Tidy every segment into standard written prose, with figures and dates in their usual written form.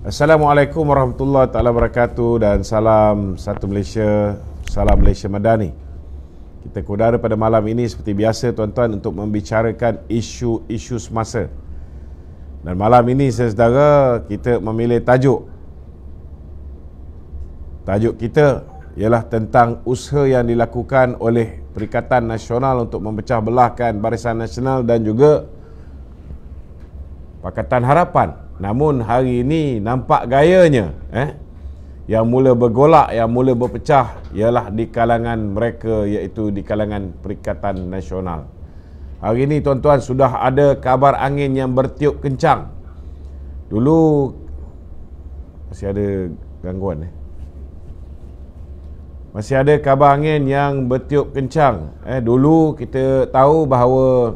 Assalamualaikum warahmatullahi taala wabarakatuh dan salam satu Malaysia, salam Malaysia Madani. Kita kudara pada malam ini seperti biasa tuan-tuan untuk membicarakan isu-isu semasa. Dan malam ini saudara kita memilih tajuk. Tajuk kita ialah tentang usaha yang dilakukan oleh Perikatan Nasional untuk memecah belahkan Barisan Nasional dan juga Pakatan Harapan. Namun hari ini nampak gayanya yang mula bergolak, yang mula berpecah ialah di kalangan mereka, iaitu di kalangan Perikatan Nasional. Hari ini tuan-tuan sudah ada kabar angin yang bertiup kencang. Dulu masih ada gangguan Masih ada kabar angin yang bertiup kencang. Dulu kita tahu bahawa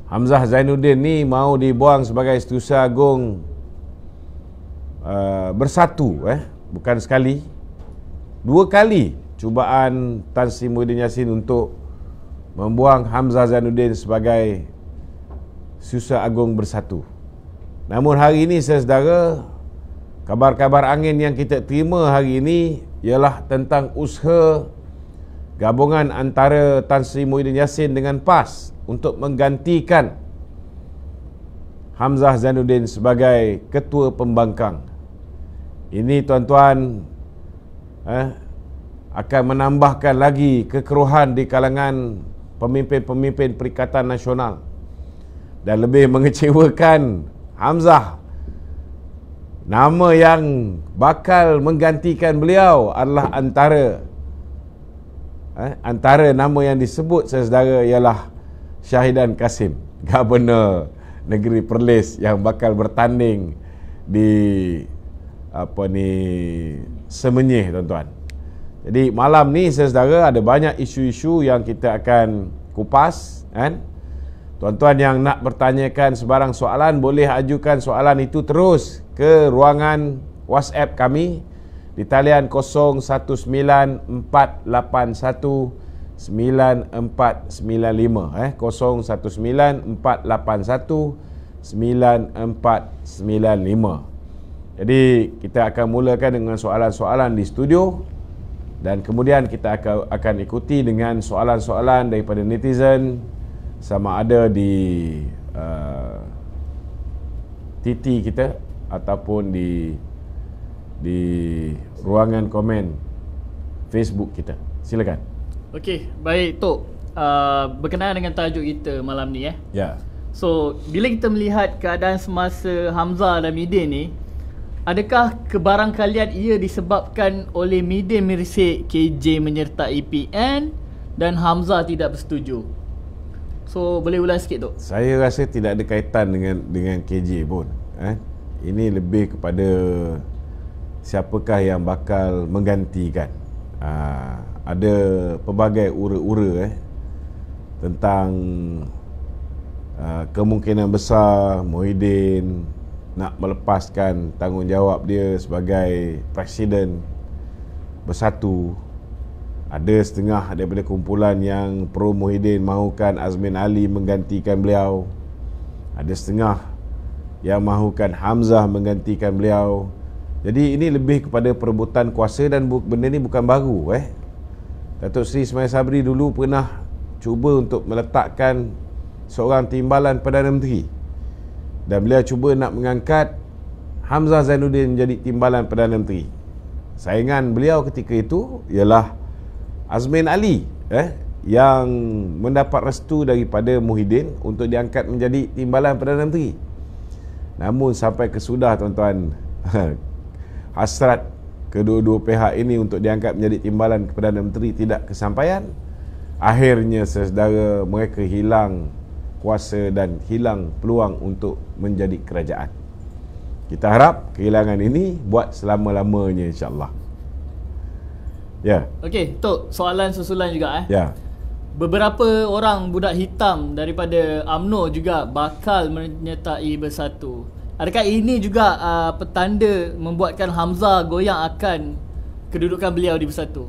Hamzah Zainuddin ni mau dibuang sebagai Setiausaha Agung Bersatu, bukan sekali, dua kali cubaan Tan Sri Muhyiddin Yassin untuk membuang Hamzah Zainuddin sebagai Setiausaha Agung Bersatu. Namun hari ini saudara, kabar-kabar angin yang kita terima hari ini ialah tentang usaha gabungan antara Tan Sri Muhyiddin Yassin dengan PAS untuk menggantikan Hamzah Zainuddin sebagai Ketua Pembangkang. Ini tuan-tuan akan menambahkan lagi kekeruhan di kalangan pemimpin-pemimpin Perikatan Nasional. Dan lebih mengecewakan, Hamzah, nama yang bakal menggantikan beliau adalah antara nama yang disebut saudara ialah Syahidan Kasim, Governor Negeri Perlis yang bakal bertanding di Semenyih tuan-tuan. Jadi malam ni saudara ada banyak isu-isu yang kita akan kupas, Tuan-tuan yang nak bertanyakan sebarang soalan boleh ajukan soalan itu terus ke ruangan WhatsApp kami di talian 0194819495 0194819495. Jadi kita akan mulakan dengan soalan-soalan di studio dan kemudian kita akan ikuti dengan soalan-soalan daripada netizen sama ada di TT kita ataupun di ruangan komen Facebook kita. Silakan. Okey, baik Tok. Berkenaan dengan tajuk kita malam ni Ya. So, bila kita melihat keadaan semasa Hamzah dan Midin ni, adakah kebarangkalian ia disebabkan oleh Midin merisik KJ menyertai PN dan Hamzah tidak bersetuju? So, boleh ulang sikit Tok? Saya rasa tidak ada kaitan dengan KJ pun. Ini lebih kepada siapakah yang bakal menggantikan. Ada pelbagai ura-ura tentang kemungkinan besar Muhyiddin nak melepaskan tanggungjawab dia sebagai Presiden Bersatu. Ada setengah daripada kumpulan yang pro Muhyiddin mahukan Azmin Ali menggantikan beliau. Ada setengah yang mahukan Hamzah menggantikan beliau. Jadi ini lebih kepada perebutan kuasa dan benda ni bukan baru. Datuk Seri Ismail Sabri dulu pernah cuba untuk meletakkan seorang timbalan Perdana Menteri. Dan beliau cuba nak mengangkat Hamzah Zainuddin menjadi timbalan Perdana Menteri. Saingan beliau ketika itu ialah Azmin Ali yang mendapat restu daripada Muhyiddin untuk diangkat menjadi timbalan Perdana Menteri. Namun sampai kesudah tuan-tuan, hasrat kedua-dua pihak ini untuk diangkat menjadi timbalan Perdana Menteri tidak kesampaian. Akhirnya saudara, mereka hilang kuasa dan hilang peluang untuk menjadi kerajaan. Kita harap kehilangan ini buat selama-lamanya insya-Allah. Ya. Okey, Tok, soalan susulan juga Ya. Beberapa orang budak hitam daripada UMNO juga bakal menyertai Bersatu. Adakah ini juga petanda membuatkan Hamzah goyang akan kedudukan beliau di Bersatu?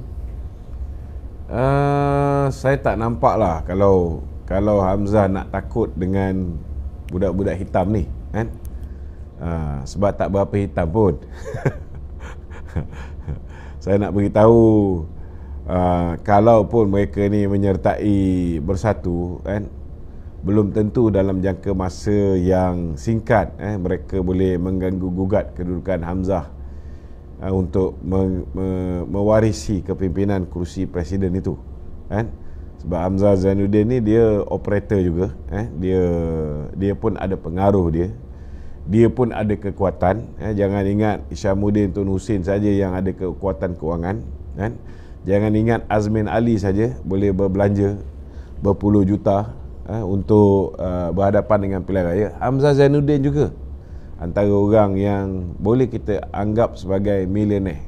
Saya tak nampak lah kalau Hamzah nak takut dengan budak-budak hitam ni, kan? Sebab tak berapa hitam pun. Saya nak beritahu, kalau pun mereka ni menyertai Bersatu kan, belum tentu dalam jangka masa yang singkat mereka boleh mengganggu gugat kedudukan Hamzah untuk mewarisi kepimpinan kerusi presiden itu kan. Sebab Hamzah Zainuddin ni dia operator juga, dia pun ada pengaruh, dia pun ada kekuatan. Jangan ingat Isyamuddin Tun Hussein saja yang ada kekuatan kewangan kan. Jangan ingat Azmin Ali saja boleh berbelanja berpuluh juta untuk berhadapan dengan pilihan raya. Hamzah Zainuddin juga antara orang yang boleh kita anggap sebagai milioner.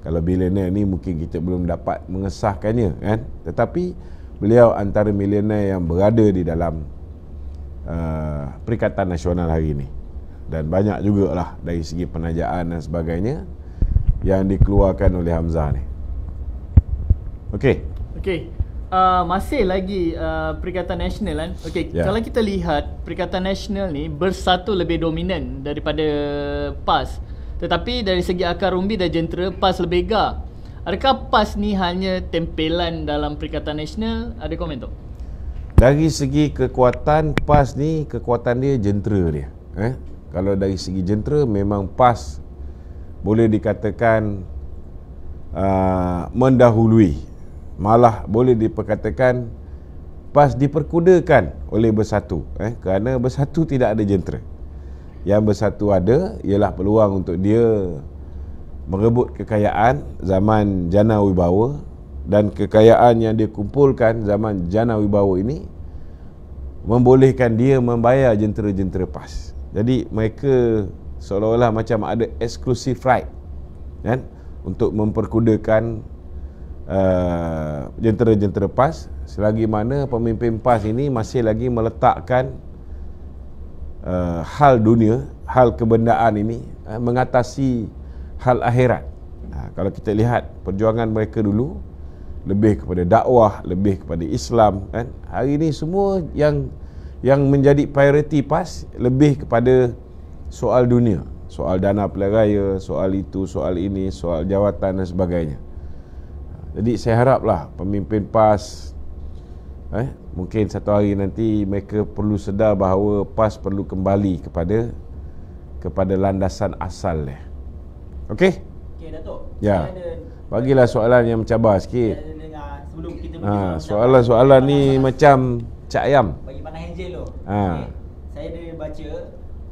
Kalau bilioner ni mungkin kita belum dapat mengesahkannya kan, tetapi beliau antara milioner yang berada di dalam Perikatan Nasional hari ini. Dan banyak jugalah dari segi penajaan dan sebagainya yang dikeluarkan oleh Hamzah ni. Okey. Masih lagi Perikatan Nasional kan. Kalau kita lihat Perikatan Nasional ni Bersatu lebih dominan daripada PAS. Tetapi dari segi akar umbi dan jentera, PAS lebih gegah. Adakah PAS ni hanya tempelan dalam Perikatan Nasional? Ada komen tu? Dari segi kekuatan, PAS ni kekuatan dia jentera dia. Kalau dari segi jentera, memang PAS boleh dikatakan mendahului. Malah boleh diperkatakan PAS diperkudakan oleh Bersatu. Kerana Bersatu tidak ada jentera. Yang Bersatu ada ialah peluang untuk dia merebut kekayaan zaman Jana Wibawa, dan kekayaan yang dia kumpulkan zaman Jana Wibawa ini membolehkan dia membayar jentera-jentera PAS. Jadi mereka seolah-olah macam ada exclusive right kan, untuk memperkudakan jentera-jentera PAS, selagi mana pemimpin PAS ini masih lagi meletakkan hal dunia, hal kebendaan ini mengatasi hal akhirat. Kalau kita lihat perjuangan mereka dulu lebih kepada dakwah, lebih kepada Islam kan. Hari ini semua yang menjadi priority PAS lebih kepada soal dunia, soal dana pilihan raya, soal itu, soal ini, soal jawatan dan sebagainya. Jadi saya haraplah pemimpin PAS mungkin satu hari nanti mereka perlu sedar bahawa PAS perlu kembali kepada landasan asal dia. Okey? Okey, Datuk. Ya. Bagilah soalan yang mencabar sikit. Sebelum kita soalan-soalan ni macam cak ayam. Bagi Panah Angel tu. Saya ada baca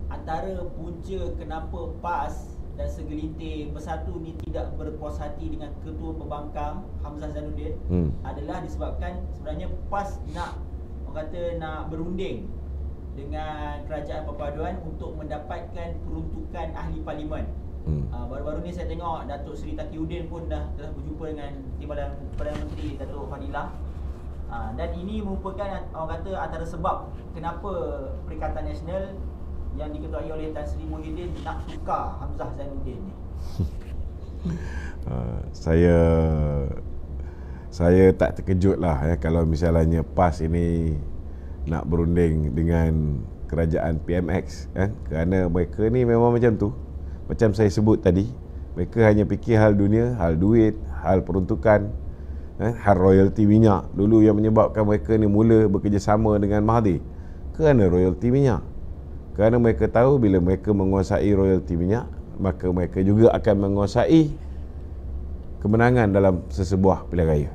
antara punca kenapa PAS dan segelintir Bersatu ni tidak berpuas hati dengan Ketua Pembangkang Hamzah Zainuddin adalah disebabkan sebenarnya PAS nak berunding dengan Kerajaan Perpaduan untuk mendapatkan peruntukan ahli parlimen. Baru-baru ni saya tengok Datuk Seri Taqiyuddin pun telah berjumpa dengan Timbalan Perdana Menteri Datuk Fadilah. Dan ini merupakan antara sebab kenapa Perikatan Nasional yang diketuai oleh Tan Sri Muhyiddin nak tukar Hamzah Zainuddin ni. Saya tak terkejut lah kalau misalnya PAS ini nak berunding dengan kerajaan PMX kerana mereka ni memang macam tu. Macam saya sebut tadi, mereka hanya fikir hal dunia, hal duit, hal peruntukan, hal royalty minyak. Dulu yang menyebabkan mereka ni mula bekerjasama dengan Mahathir kerana royalty minyak. Kerana mereka tahu bila mereka menguasai royalty minyak, maka mereka juga akan menguasai kemenangan dalam sesebuah pilihan raya.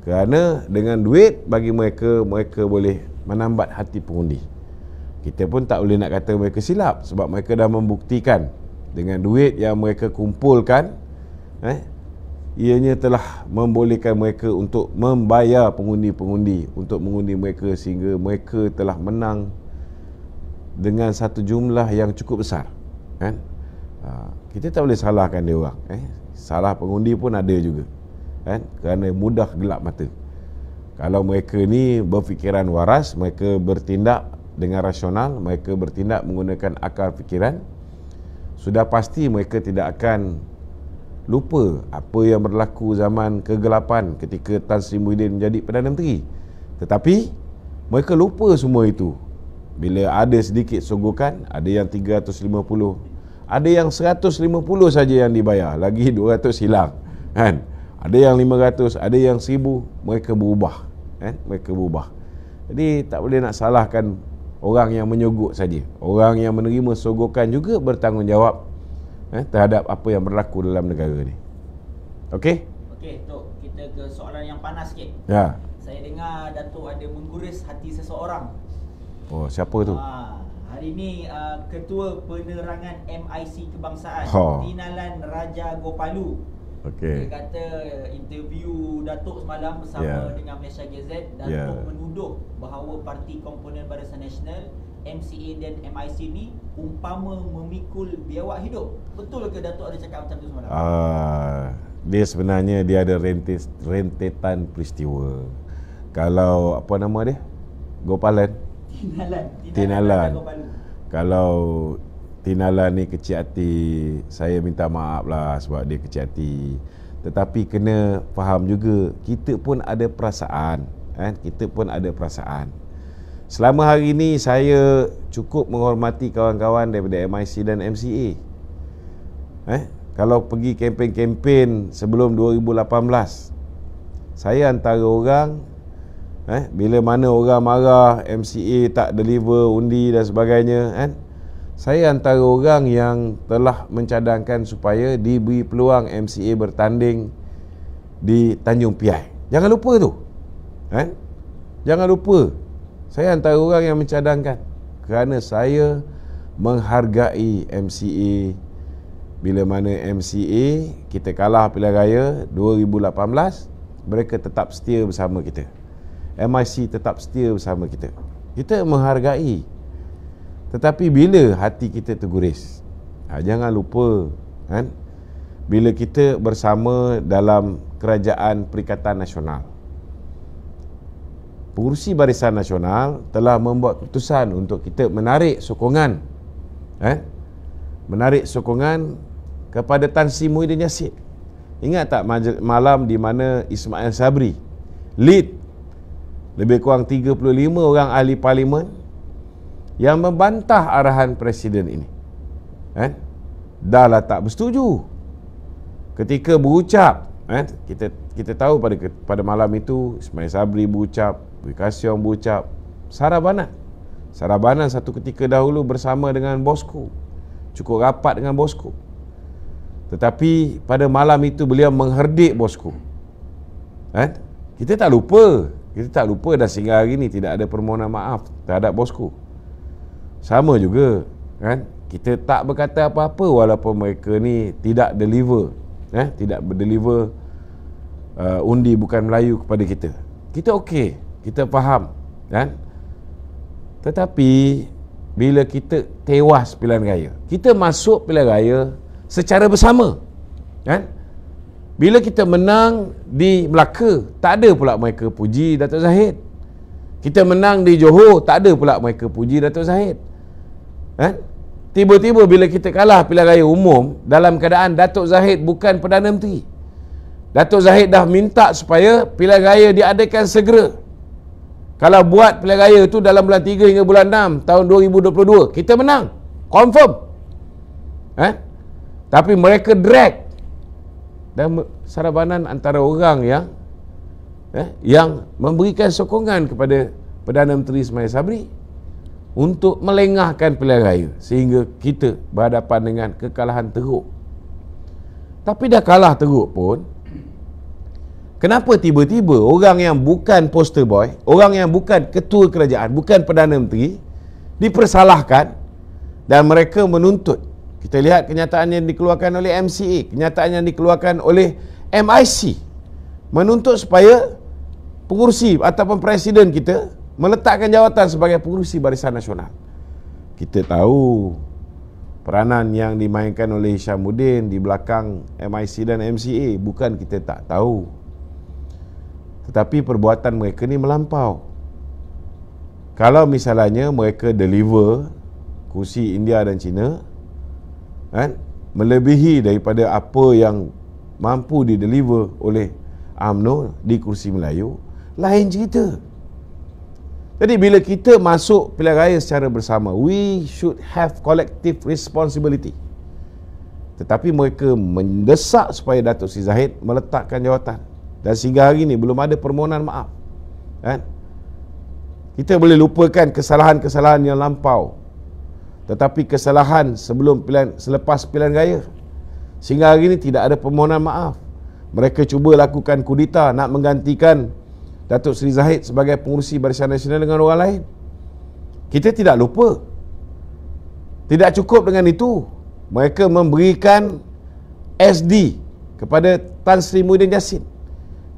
Kerana dengan duit bagi mereka boleh menambat hati pengundi. Kita pun tak boleh nak kata mereka silap, sebab mereka dah membuktikan dengan duit yang mereka kumpulkan, ianya telah membolehkan mereka untuk membayar pengundi-pengundi untuk mengundi mereka, sehingga mereka telah menang dengan satu jumlah yang cukup besar. Kita tak boleh salahkan dia orang. Salah pengundi pun ada juga, kerana mudah gelap mata. Kalau mereka ni berfikiran waras, mereka bertindak dengan rasional, mereka bertindak menggunakan akal fikiran, sudah pasti mereka tidak akan lupa apa yang berlaku zaman kegelapan ketika Tan Sri Muhyiddin menjadi Perdana Menteri. Tetapi mereka lupa semua itu Bila ada sedikit sogokan, ada yang 350, ada yang 150 saja yang dibayar, lagi 200 hilang, kan? Ada yang 500, ada yang 1000, mereka berubah, kan? Mereka berubah. Jadi tak boleh nak salahkan orang yang menyogok saja. Orang yang menerima sogokan juga bertanggungjawab terhadap apa yang berlaku dalam negara ni. Okey? Okey, Tok, kita ke soalan yang panas sikit. Ya. Saya dengar Datuk ada mengguris hati seseorang. Oh, siapa tu? Hari ni Ketua Penerangan MIC Kebangsaan, Tinalan Raja Gopalu. Okey. Dia kata interview Datuk semalam bersama dengan Malaysia Gazette, Datuk menuduh bahawa parti komponen Barisan Nasional, MCA dan MIC ni umpama memikul biawak hidup. Betul ke Datuk ada cakap macam tu semalam? Dia sebenarnya dia ada rentetan peristiwa. Kalau apa nama dia? Gopalan. Tinalan. Kalau Tinalan ni kecil hati, saya minta maaf lah sebab dia kecil hati. Tetapi kena faham juga, kita pun ada perasaan, kan? Kita pun ada perasaan. Selama hari ni saya cukup menghormati kawan-kawan daripada MIC dan MCA. Kalau pergi kempen-kempen sebelum 2018, saya antara orang bila mana orang marah MCA tak deliver undi dan sebagainya, kan? Saya antara orang yang telah mencadangkan supaya diberi peluang MCA bertanding di Tanjung Piai. Jangan lupa tu, kan? Jangan lupa, saya antara orang yang mencadangkan, kerana saya menghargai MCA. Bila mana MCA kita kalah pilihan raya 2018, mereka tetap setia bersama kita. MIC tetap setia bersama kita. Kita menghargai. Tetapi bila hati kita terguris, jangan lupa, kan? Bila kita bersama dalam Kerajaan Perikatan Nasional, Pengurusi Barisan Nasional telah membuat keputusan untuk kita menarik sokongan, menarik sokongan kepada Tan Sri Muhyiddin Yassin. Ingat tak malam di mana Ismail Sabri lead lebih kurang 35 orang ahli parlimen yang membantah arahan Presiden ini, dah lah tak bersetuju. Ketika berucap, kita tahu pada malam itu Ismail Sabri berucap, Bui Kasyong berucap, Sarah Banan satu ketika dahulu bersama dengan bosku, cukup rapat dengan bosku. Tetapi pada malam itu beliau mengherdik bosku. Kita tak lupa dan sehingga hari ini tidak ada permohonan maaf terhadap bosku. Sama juga, kan? Kita tak berkata apa-apa walaupun mereka ni tidak deliver, tidak berdeliver undi bukan Melayu kepada kita. Kita okey, kita faham, kan? Tetapi bila kita tewas pilihan raya, kita masuk pilihan raya secara bersama, kan? Bila kita menang di Melaka, tak ada pula mereka puji Datuk Zahid. Kita menang di Johor, tak ada pula mereka puji Datuk Zahid. Tiba-tiba bila kita kalah pilihan raya umum dalam keadaan Datuk Zahid bukan Perdana Menteri, Datuk Zahid dah minta supaya pilihan raya diadakan segera. Kalau buat pilihan raya tu dalam bulan 3 hingga bulan 6 tahun 2022, kita menang, confirm. Tapi mereka drag. Dan Sarah Banan antara orang yang memberikan sokongan kepada Perdana Menteri Ismail Sabri untuk melengahkan pilihan raya sehingga kita berhadapan dengan kekalahan teruk. Tapi dah kalah teruk pun, kenapa tiba-tiba orang yang bukan poster boy, orang yang bukan ketua kerajaan, bukan Perdana Menteri, dipersalahkan dan mereka menuntut? Kita lihat kenyataan yang dikeluarkan oleh MCA, kenyataan yang dikeluarkan oleh MIC, menuntut supaya pengurusi ataupun presiden kita meletakkan jawatan sebagai pengurusi Barisan Nasional. Kita tahu peranan yang dimainkan oleh Hishamuddin di belakang MIC dan MCA, bukan kita tak tahu. Tetapi perbuatan mereka ni melampau. Kalau misalnya mereka deliver kursi India dan China, melebihi daripada apa yang mampu dideliver oleh UMNO di kursi Melayu, lain cerita. Jadi bila kita masuk pilihan raya secara bersama, we should have collective responsibility. Tetapi mereka mendesak supaya Datuk Seri Zahid meletakkan jawatan. Dan sehingga hari ini belum ada permohonan maaf. Kan? Kita boleh lupakan kesalahan-kesalahan yang lampau. Tetapi kesalahan selepas pilihan raya, sehingga hari ini tidak ada permohonan maaf. Mereka cuba lakukan kudeta nak menggantikan Datuk Seri Zahid sebagai pengurusi Barisan Nasional dengan orang lain. Kita tidak lupa. Tidak cukup dengan itu, mereka memberikan SD kepada Tan Sri Muhyiddin Yassin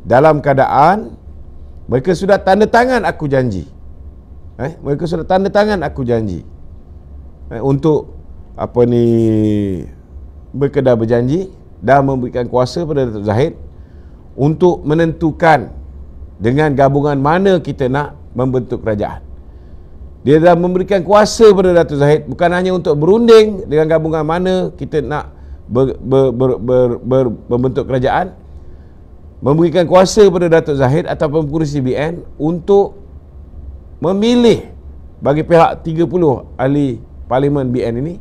dalam keadaan mereka sudah tanda tangan aku janji. Mereka sudah tanda tangan aku janji untuk berkedah berjanji dan memberikan kuasa kepada Datuk Zahid untuk menentukan dengan gabungan mana kita nak membentuk kerajaan. Dia dah memberikan kuasa kepada Datuk Zahid bukan hanya untuk berunding dengan gabungan mana kita nak membentuk kerajaan, memberikan kuasa kepada Datuk Zahid ataupun pengurusi BN untuk memilih bagi pihak 30 ahli Parlimen BN ini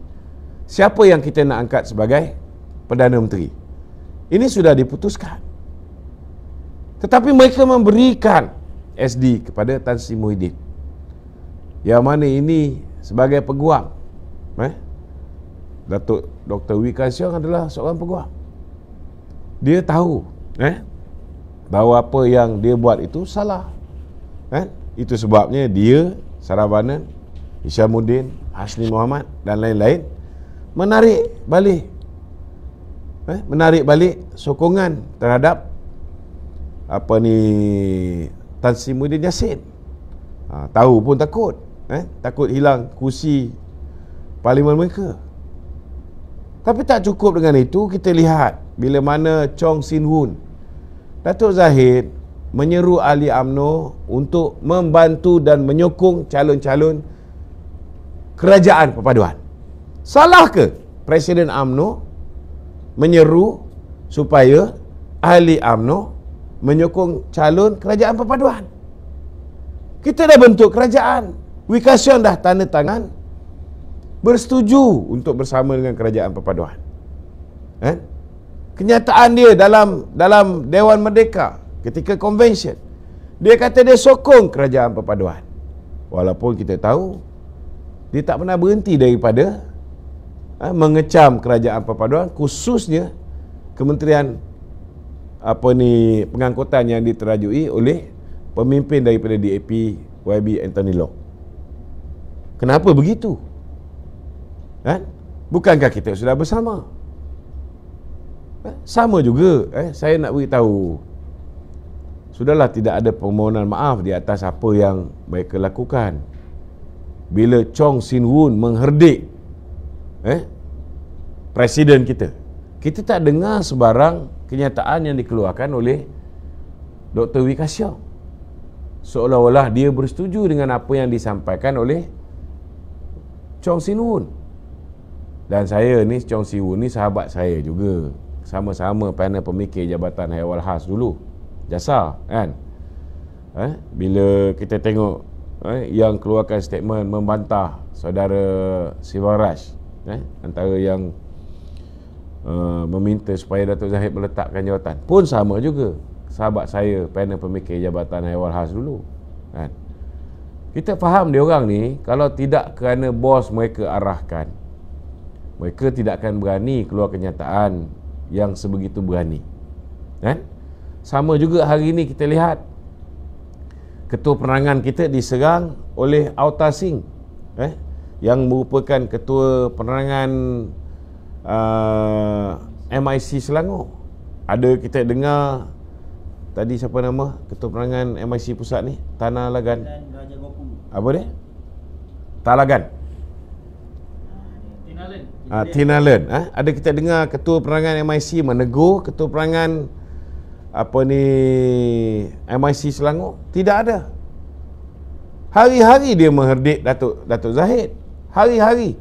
siapa yang kita nak angkat sebagai Perdana Menteri. Ini sudah diputuskan. Tetapi mereka memberikan SD kepada Tan Sri Muhyiddin, yang mana ini sebagai peguam. Datuk Dr. Wee Kan Siong adalah seorang peguam. Dia tahu bahawa apa yang dia buat itu salah. Itu sebabnya dia, Saravanan, Hishamuddin, Hasni Muhammad dan lain-lain menarik balik sokongan terhadap Tan Sri Muhyiddin Yassin. Tahu pun takut, takut hilang kursi parlimen mereka. Tapi tak cukup dengan itu, kita lihat bila mana Chong Sin Hun, Datuk Zahid menyeru ahli UMNO untuk membantu dan menyokong calon-calon kerajaan perpaduan. Salah ke Presiden UMNO menyeru supaya ahli UMNO menyokong calon kerajaan perpaduan? Kita dah bentuk kerajaan. Wee Ka Siong dah tanda tangan bersetuju untuk bersama dengan kerajaan perpaduan. Kenyataan dia dalam Dewan Merdeka ketika convention, dia kata dia sokong kerajaan perpaduan. Walaupun kita tahu dia tak pernah berhenti daripada mengecam kerajaan perpaduan, khususnya Kementerian pengangkutan yang diterajui oleh pemimpin daripada DAP YB Anthony Loke. Kenapa begitu? Bukankah kita sudah bersama? Sama juga, saya nak beritahu, sudahlah tidak ada permohonan maaf di atas apa yang mereka lakukan. Bila Chong Sin Hun mengherdik Presiden kita tak dengar sebarang kenyataan yang dikeluarkan oleh Dr. Wee Ka Siong, seolah-olah dia bersetuju dengan apa yang disampaikan oleh Chong Sin Hun. Dan saya ni, Chong Sin Hun ni sahabat saya juga, sama-sama panel pemikir Jabatan Haiwan Khas dulu, Jasa kan. Bila kita tengok yang keluarkan statement membantah saudara Sivaraj, antara yang meminta supaya Datuk Zahid meletakkan jawatan, pun sama juga sahabat saya panel pemikir Jabatan Haiwan Khas dulu kan. Kita faham dia orang ni kalau tidak kerana bos mereka arahkan, mereka tidak akan berani keluar kenyataan yang sebegitu berani kan. Sama juga hari ini kita lihat Ketua Penerangan kita diserang oleh Auta Singh yang merupakan Ketua Penerangan MIC Selangor. Ada kita dengar tadi siapa nama Ketua Penerangan MIC Pusat ni, Tanah Lagan, apa dia? Talagan, Tina Len. Ada kita dengar Ketua Penerangan MIC menegur Ketua Penerangan MIC Selangor. Tidak ada. Hari-hari dia mengherdik Datuk Zahid. Hari-hari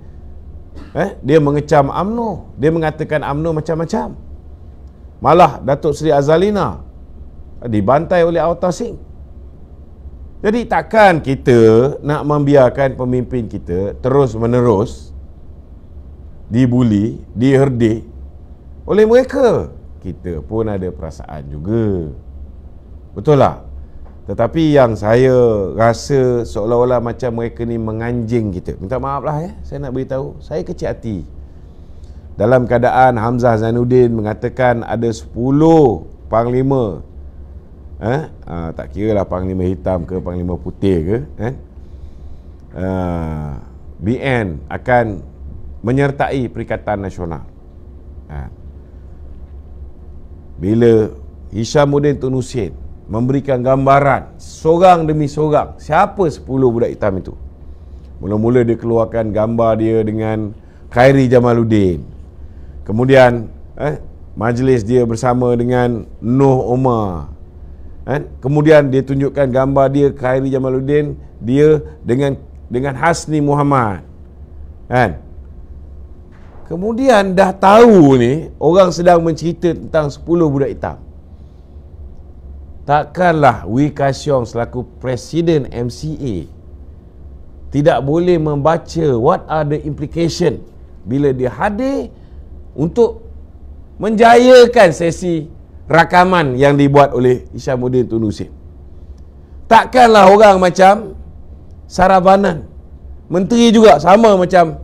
dia mengecam UMNO, dia mengatakan UMNO macam-macam. Malah Datuk Seri Azalina dibantai oleh Auta Singh. Jadi takkan kita nak membiarkan pemimpin kita terus menerus dibuli, diherdik oleh mereka. Kita pun ada perasaan juga. Betul tak? Tetapi yang saya rasa seolah-olah macam mereka ni menganjing kita. Minta maaf lah ya, saya nak beritahu, saya kecil hati. Dalam keadaan Hamzah Zainuddin mengatakan ada 10 panglima, tak kira lah panglima hitam ke panglima putih ke, BN akan menyertai Perikatan Nasional. Bila Hishamuddin Tun Hussein memberikan gambaran seorang demi seorang siapa 10 budak hitam itu. Mula-mula dia keluarkan gambar dia dengan Khairi Jamaluddin. Kemudian majlis dia bersama dengan Noh Omar. Kemudian dia tunjukkan gambar dia Khairi Jamaluddin, dia dengan Hasni Muhammad. Kemudian dah tahu ni orang sedang mencerita tentang 10 budak hitam. Takkanlah Wee Ka Siong selaku Presiden MCA tidak boleh membaca what are the implication bila dia hadir untuk menjayakan sesi rakaman yang dibuat oleh Hishamuddin Tun Hussein. Takkanlah orang macam Saravanan, menteri juga sama macam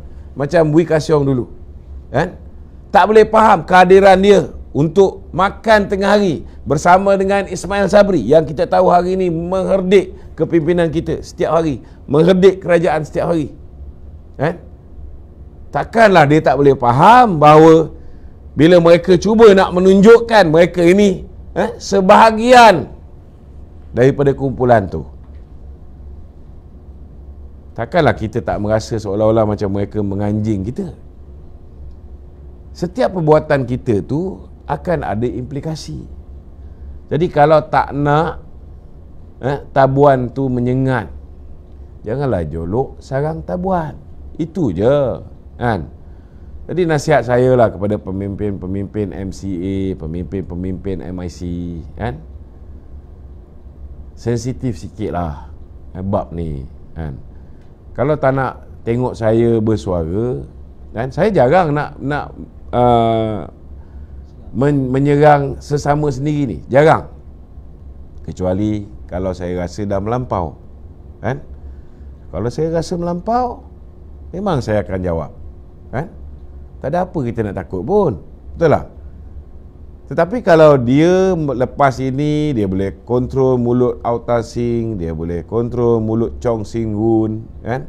Wee Ka Siong dulu, tak boleh faham kehadiran dia untuk makan tengah hari bersama dengan Ismail Sabri yang kita tahu hari ini mengherdik kepimpinan kita setiap hari, mengherdik kerajaan setiap hari. Takkanlah dia tak boleh faham bahawa bila mereka cuba nak menunjukkan mereka ini sebahagian daripada kumpulan tu, takkanlah kita tak merasa seolah-olah macam mereka menganjing kita. Setiap perbuatan kita tu akan ada implikasi. Jadi kalau tak nak tabuan tu menyengat, janganlah jolok sarang tabuan. Itu je, kan? Jadi nasihat saya lah kepada pemimpin-pemimpin MCA, pemimpin-pemimpin MIC, kan? Sensitif sikit lah bab ni, kan? Kalau tak nak tengok saya bersuara, kan? Saya jarang nak menyerang sesama sendiri ni, jarang. Kecuali kalau saya rasa dah melampau, kan? Kalau saya rasa melampau, memang saya akan jawab, kan? Tak ada apa kita nak takut pun, betul tak? Tetapi kalau dia lepas ini dia boleh kontrol mulut Auta Singh, dia boleh kontrol mulut Chong Sing Woon, kan?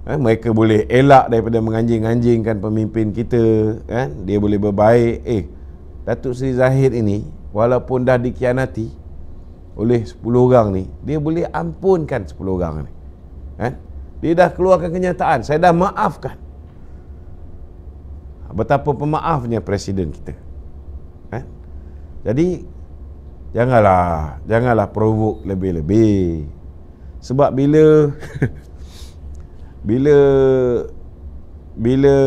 Mereka boleh elak daripada menganjing-anjingkan pemimpin kita, kan? Dia boleh berbaik. Datuk Seri Zahid ini walaupun dah dikhianati oleh 10 orang ni, dia boleh ampunkan 10 orang ni, kan? Dia dah keluarkan kenyataan, saya dah maafkan. Betapa pemaafnya Presiden kita, kan? Jadi janganlah provoke lebih-lebih. Sebab bila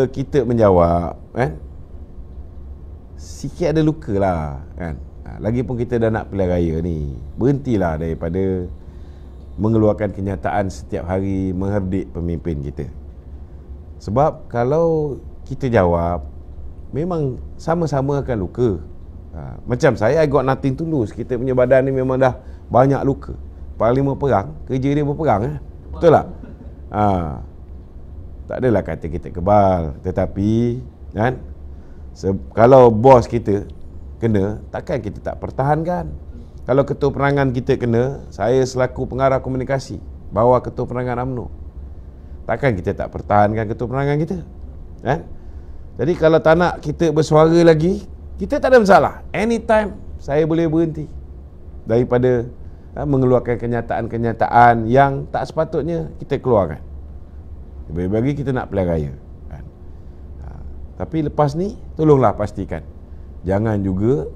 kita menjawab, kan, sikit ada luka lah, kan? Lagipun kita dah nak pilihan raya ni, berhentilah daripada mengeluarkan kenyataan setiap hari mengherdik pemimpin kita. Sebab kalau kita jawab, memang sama-sama akan luka. Macam saya, I got nothing to lose. Kita punya badan ni memang dah banyak luka. Panglima perang, kerja dia berperang, betul tak? Tak adalah kata kita kebal, tetapi, kan, kalau bos kita kena, takkan kita tak pertahankan. Kalau ketua penerangan kita kena, saya selaku pengarah komunikasi bawa ketua penerangan UMNO, takkan kita tak pertahankan ketua penerangan kita, kan? Jadi kalau tak nak kita bersuara lagi, kita tak ada masalah. Anytime saya boleh berhenti daripada mengeluarkan kenyataan-kenyataan yang tak sepatutnya kita keluarkan. Bagi kita nak pilihan raya, kan? Tapi lepas ni, tolonglah pastikan jangan juga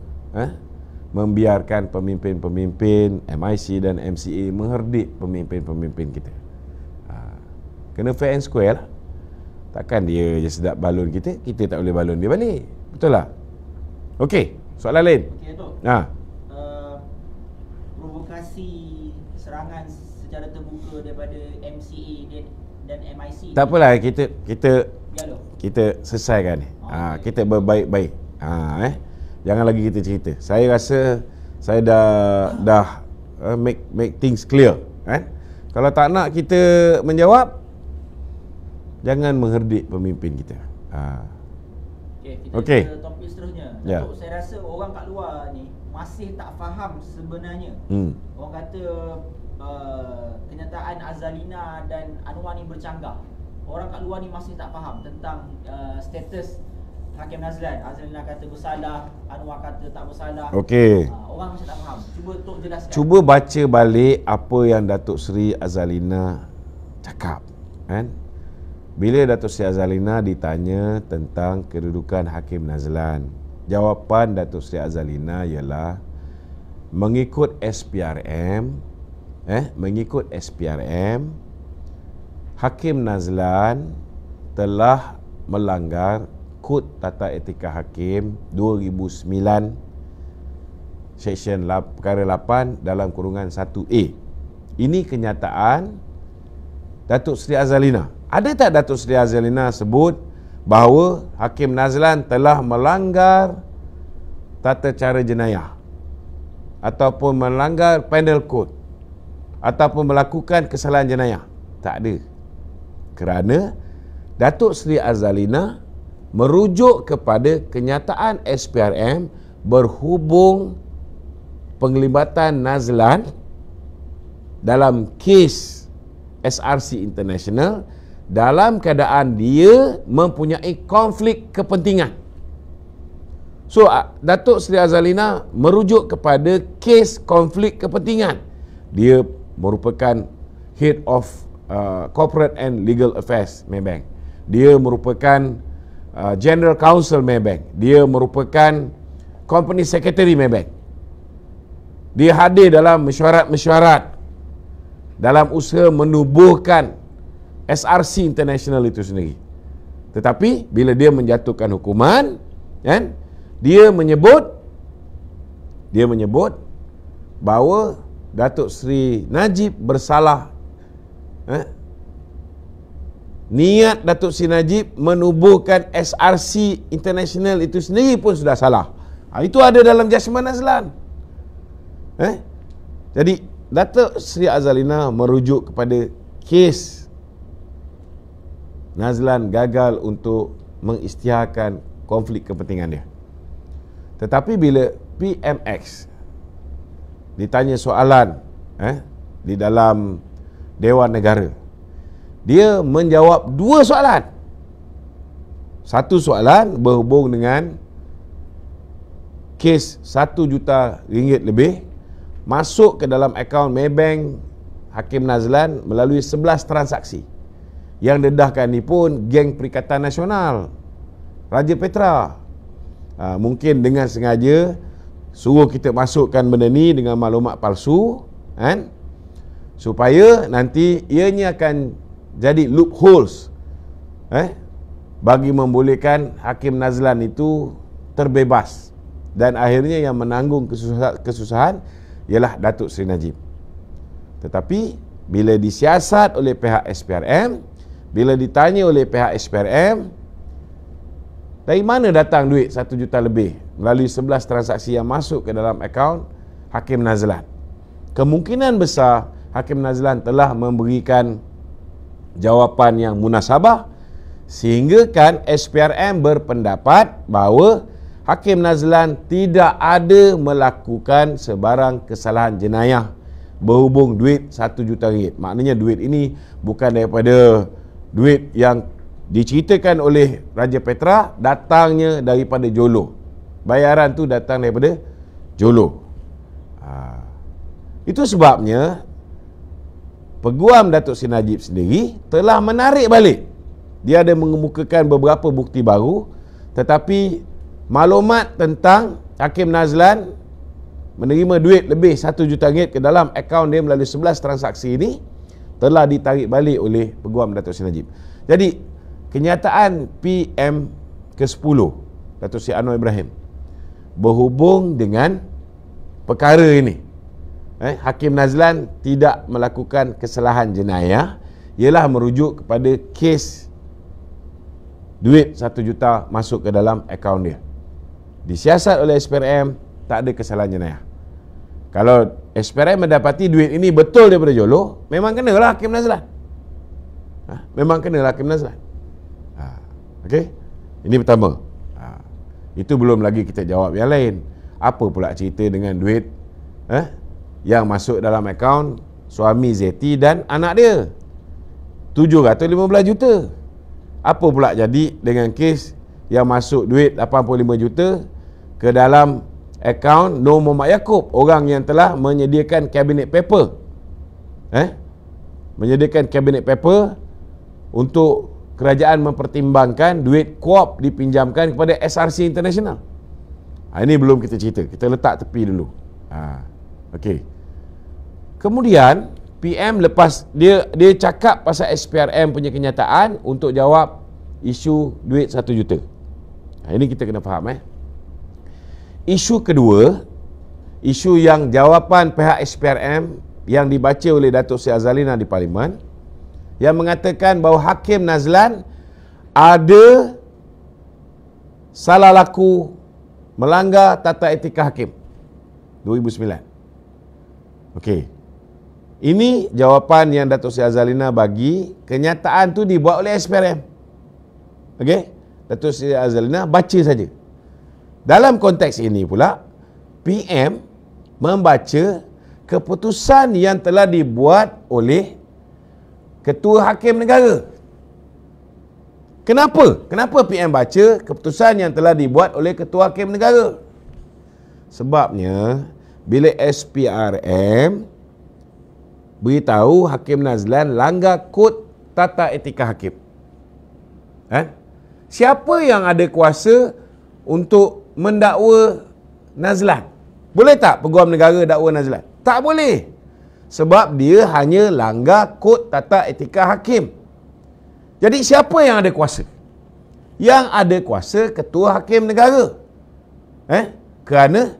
membiarkan pemimpin-pemimpin MIC dan MCA mengherdik pemimpin-pemimpin kita. Kena fair and square lah. Takkan dia je sedap balon kita tak boleh balon dia balik. Betul tak? Okey, soalan lain. Okey, Datuk. Provokasi serangan secara terbuka daripada MCA dan MIC. Tak apalah, kita Dialog. kita selesaikan ni. Okay. Kita berbaik-baik. Jangan lagi kita cerita. Saya rasa saya dah make things clear, kan? Kalau tak nak kita menjawab, jangan mengherdik pemimpin kita. Okey, kita ke topik seterusnya. Ya. Datuk, saya rasa orang kat luar ni masih tak faham sebenarnya. Orang kata kenyataan Azalina dan Anwar ni bercanggah. Orang kat luar ni masih tak faham tentang status Hakim Nazlan. Azalina kata bersalah, Anwar kata tak bersalah. Okey. Orang masih tak faham. Cuba Tok jelaskan. Cuba baca balik apa yang Datuk Seri Azalina cakap, kan? Bila Datuk Seri Azalina ditanya tentang kedudukan Hakim Nazlan, jawapan Datuk Seri Azalina ialah mengikut SPRM, Hakim Nazlan telah melanggar Kod Tata Etika Hakim 2009 Seksyen Perkara 8 dalam kurungan 1A. Ini kenyataan Datuk Seri Azalina. Ada tak Datuk Seri Azalina sebut bahawa Hakim Nazlan telah melanggar tata cara jenayah ataupun melanggar penal code ataupun melakukan kesalahan jenayah? Tak ada. Kerana Datuk Seri Azalina merujuk kepada kenyataan SPRM berhubung penglibatan Nazlan dalam kes SRC International dalam keadaan dia mempunyai konflik kepentingan. So, Datuk Seri Azalina merujuk kepada kes konflik kepentingan. Dia merupakan Head of Corporate and Legal Affairs Maybank. Dia merupakan General Counsel Maybank. Dia merupakan Company Secretary Maybank. Dia hadir dalam mesyuarat-mesyuarat dalam usaha menubuhkan SRC International itu sendiri. Tetapi bila dia menjatuhkan hukuman, kan, dia menyebut bahawa Datuk Seri Najib bersalah. Niat Datuk Seri Najib menubuhkan SRC International itu sendiri pun sudah salah. Itu ada dalam judgement Nazlan. Jadi Datuk Seri Azalina merujuk kepada kes Nazlan gagal untuk mengisytiharkan konflik kepentingan dia. Tetapi bila PMX ditanya soalan di dalam Dewan Negara, dia menjawab dua soalan. Satu soalan berhubung dengan kes 1 juta ringgit lebih masuk ke dalam akaun Maybank Hakim Nazlan melalui 11 transaksi. Yang dedahkan ni pun geng Perikatan Nasional Raja Petra. Mungkin dengan sengaja suruh kita masukkan benda ni dengan maklumat palsu, kan? Supaya nanti ianya akan jadi loopholes bagi membolehkan Hakim Nazlan itu terbebas, dan akhirnya yang menanggung kesusahan ialah Datuk Seri Najib. Tetapi bila disiasat oleh pihak SPRM, bila ditanya oleh pihak SPRM, dari mana datang duit 1 juta lebih melalui 11 transaksi yang masuk ke dalam akaun Hakim Nazlan, kemungkinan besar Hakim Nazlan telah memberikan jawapan yang munasabah, sehingga kan SPRM berpendapat bahawa Hakim Nazlan tidak ada melakukan sebarang kesalahan jenayah berhubung duit 1 juta ringgit. Maknanya duit ini bukan daripada duit yang diceritakan oleh Raja Petra, datangnya daripada Jolo. Bayaran tu datang daripada Jolo. Itu sebabnya Peguam Datuk Seri Najib sendiri telah menarik balik. Dia ada mengemukakan beberapa bukti baru, tetapi maklumat tentang Hakim Nazlan menerima duit lebih 1 juta ringgit ke dalam akaun dia melalui 11 transaksi ini telah ditarik balik oleh Peguam Datuk Seri Najib. Jadi kenyataan PM ke-10 Datuk Seri Anwar Ibrahim berhubung dengan perkara ini, Hakim Nazlan tidak melakukan kesalahan jenayah ialah merujuk kepada kes duit 1 juta masuk ke dalam akaun dia. Disiasat oleh SPRM, tak ada kesalahan jenayah. Kalau SPRM mendapati duit ini betul daripada Jolo, memang kenalah Hakim Nazlan. Memang kenalah Hakim Nazlan. Okey? Ini pertama. Itu belum lagi kita jawab yang lain. Apa pula cerita dengan duit yang masuk dalam akaun suami Zeti dan anak dia? 715 juta. Apa pula jadi dengan kes yang masuk duit 85 juta ke dalam akaun Nur Muhammad Yaakob, orang yang telah menyediakan cabinet paper. Menyediakan cabinet paper untuk kerajaan mempertimbangkan duit KOP dipinjamkan kepada SRC International. Ini belum kita cerita. Kita letak tepi dulu. Okey. Kemudian PM lepas dia cakap pasal SPRM punya kenyataan untuk jawab isu duit 1 juta. Ini kita kena faham. Isu kedua, isu yang jawapan pihak SPRM yang dibaca oleh Datuk Seri Azalina di Parlimen, yang mengatakan bahawa Hakim Nazlan ada salah laku melanggar tata etika hakim 2009. Okey. Ini jawapan yang Datuk Seri Azalina bagi. Kenyataan tu dibuat oleh SPRM. Okey. Datuk Seri Azalina baca saja. Dalam konteks ini pula, PM membaca keputusan yang telah dibuat oleh Ketua Hakim Negara. Kenapa? Kenapa PM baca keputusan yang telah dibuat oleh Ketua Hakim Negara? Sebabnya, bila SPRM beritahu Hakim Nazlan langgar kod tata etika hakim. Siapa yang ada kuasa untuk mendakwa Nazlan? Boleh tak Peguam Negara dakwa Nazlan? Tak boleh. Sebab dia hanya langgar kod tata etika hakim. Jadi siapa yang ada kuasa? Yang ada kuasa Ketua Hakim Negara. Kerana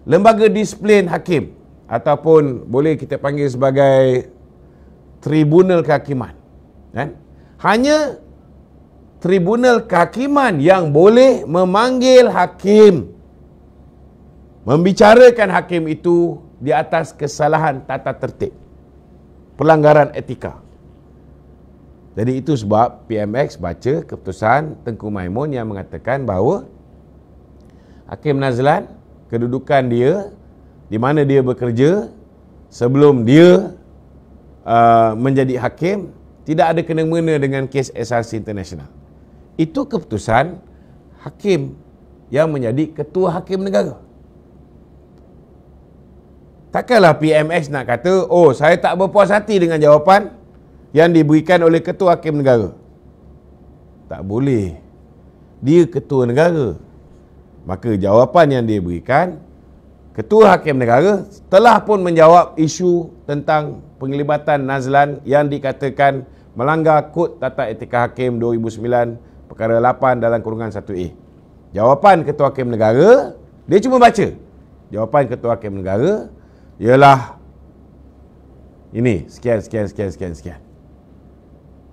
lembaga disiplin hakim, ataupun boleh kita panggil sebagai Tribunal Kehakiman, hanya Tribunal Kehakiman yang boleh memanggil hakim, membicarakan hakim itu di atas kesalahan tata tertib, pelanggaran etika. Jadi itu sebab PMX baca keputusan Tengku Maimun yang mengatakan bahawa Hakim Nazlan, kedudukan dia, di mana dia bekerja sebelum dia menjadi hakim, tidak ada kena-mena dengan kes SRC International. Itu keputusan hakim yang menjadi Ketua Hakim Negara. Takkanlah PMX nak kata, oh saya tak berpuas hati dengan jawapan yang diberikan oleh Ketua Hakim Negara. Tak boleh. Dia Ketua Negara. Maka jawapan yang dia berikan, Ketua Hakim Negara telah pun menjawab isu tentang penglibatan Nazlan yang dikatakan melanggar Kod Tata Etika Hakim 2009 perkara 8 dalam kurungan 1A. Jawapan Ketua Hakim Negara, dia cuma baca. Jawapan Ketua Hakim Negara ialah ini, sekian.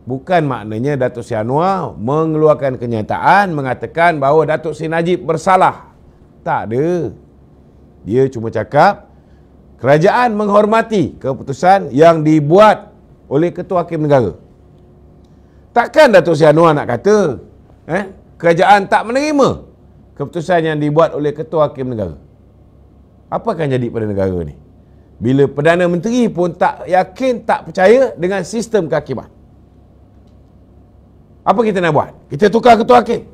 Bukan maknanya Datuk Seri Anwar mengeluarkan kenyataan mengatakan bahawa Datuk Seri Najib bersalah. Tak ada. Dia cuma cakap kerajaan menghormati keputusan yang dibuat oleh Ketua Hakim Negara. Takkan Datuk Seri Anwar nak kata kerajaan tak menerima keputusan yang dibuat oleh Ketua Hakim Negara. Apa akan jadi pada negara ni? Bila Perdana Menteri pun tak yakin, tak percaya dengan sistem kehakiman. Apa kita nak buat? Kita tukar Ketua Hakim?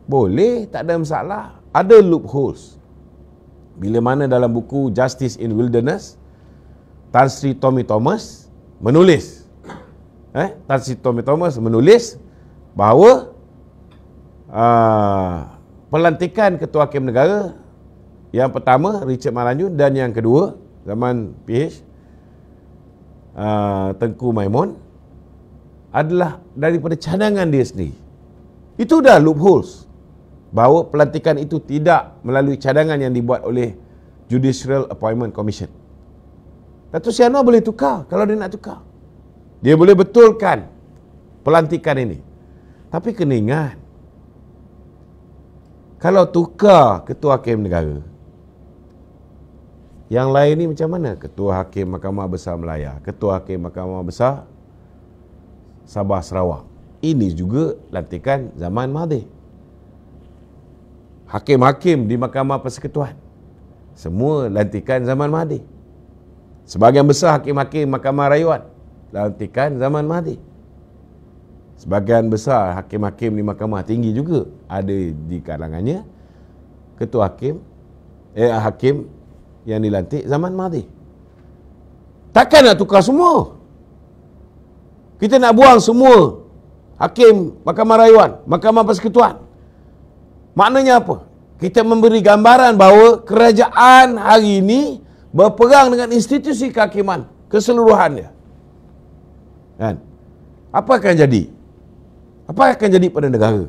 Boleh, tak ada masalah. Ada loopholes. Bila mana dalam buku Justice in Wilderness, Tan Sri Tommy Thomas menulis, Tan Sri Tommy Thomas menulis bahawa pelantikan Ketua Hakim Negara, yang pertama Richard Malanjun dan yang kedua zaman PH Tengku Maimun, adalah daripada cadangan dia sendiri. Itu dah loopholes. Bahawa pelantikan itu tidak melalui cadangan yang dibuat oleh Judicial Appointment Commission. Datuk Seri Anwar boleh tukar kalau dia nak tukar. Dia boleh betulkan pelantikan ini. Tapi kena ingat, kalau tukar Ketua Hakim Negara, yang lain ni macam mana? Ketua Hakim Mahkamah Besar Melaya, Ketua Hakim Mahkamah Besar Sabah Sarawak. Ini juga lantikan zaman Mahathir. Hakim-hakim di Mahkamah Persekutuan, semua lantikan zaman Mahathir. Sebahagian besar hakim-hakim Mahkamah Rayuan, lantikan zaman Mahathir. Sebahagian besar hakim-hakim di Mahkamah Tinggi juga ada di kalangannya ketua hakim hakim yang dilantik zaman Mahathir. Takkan nak tukar semua? Kita nak buang semua hakim Mahkamah Rayuan, Mahkamah Persekutuan. Maknanya apa? Kita memberi gambaran bahawa kerajaan hari ini berperang dengan institusi kehakiman keseluruhannya. Kan? Apa akan jadi? Apa akan jadi pada negara?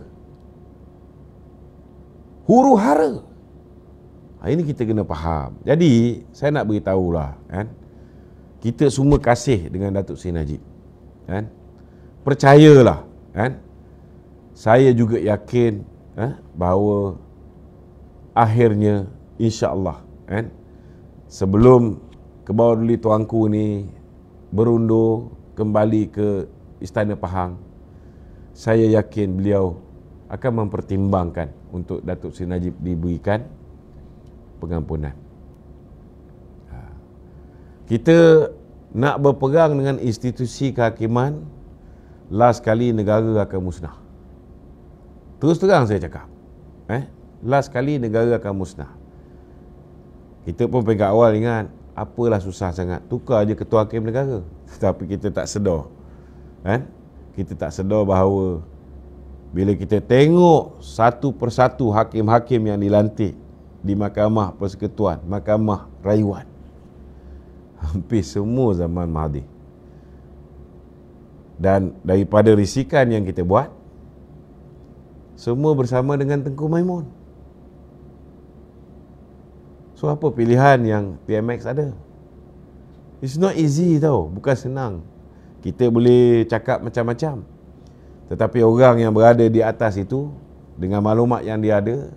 Huru-hara. Ini kita kena faham. Jadi, saya nak beritahulah, kan? Kita semua kasih dengan Datuk Seri Najib. Kan? Percayalah, kan? Saya juga yakin bahawa akhirnya insya-Allah, kan? Sebelum Kebawah Tuanku ni berundur kembali ke Istana Pahang, saya yakin beliau akan mempertimbangkan untuk Datuk Seri Najib diberikan pengampunan. Kita nak berperang dengan institusi kehakiman, last kali negara akan musnah. Terus terang saya cakap, last kali negara akan musnah. Kita pun pegang awal ingat, apalah susah sangat, tukar je ketua hakim negara. Tetapi kita tak sedar, kita tak sedar bahawa bila kita tengok satu persatu hakim-hakim yang dilantik di Mahkamah Persekutuan, Mahkamah Rayuan, hampir semua zaman Mahathir. Dan daripada risikan yang kita buat, semua bersama dengan Tengku Maimun. So apa pilihan yang PMX ada? It's not easy tau, bukan senang. Kita boleh cakap macam-macam, tetapi orang yang berada di atas itu, dengan maklumat yang dia ada,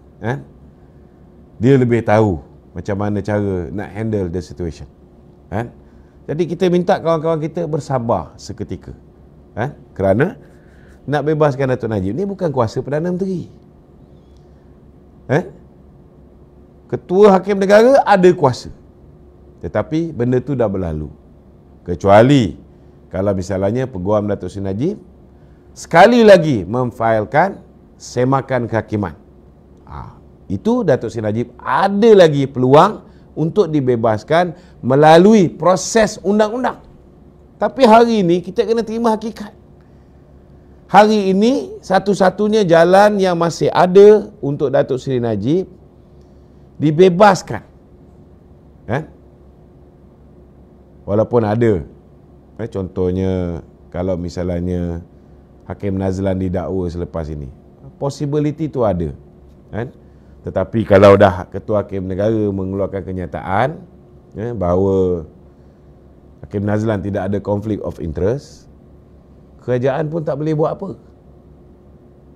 dia lebih tahu macam mana cara nak handle the situation. Jadi kita minta kawan-kawan kita bersabar seketika, kerana nak bebaskan Datuk Najib ni bukan kuasa Perdana Menteri. Ketua Hakim Negara ada kuasa, tetapi benda tu dah berlalu. Kecuali kalau misalnya Peguam Datuk Seri Najib sekali lagi memfailkan semakan kehakiman, itu Datuk Seri Najib ada lagi peluang untuk dibebaskan melalui proses undang-undang. Tapi hari ini kita kena terima hakikat. Hari ini satu-satunya jalan yang masih ada untuk Datuk Seri Najib dibebaskan, walaupun ada, contohnya kalau misalnya Hakim Nazlan didakwa selepas ini, possibility tu ada, tetapi kalau dah Ketua Hakim Negara mengeluarkan kenyataan bahawa Hakim Nazlan tidak ada conflict of interest, kerajaan pun tak boleh buat apa.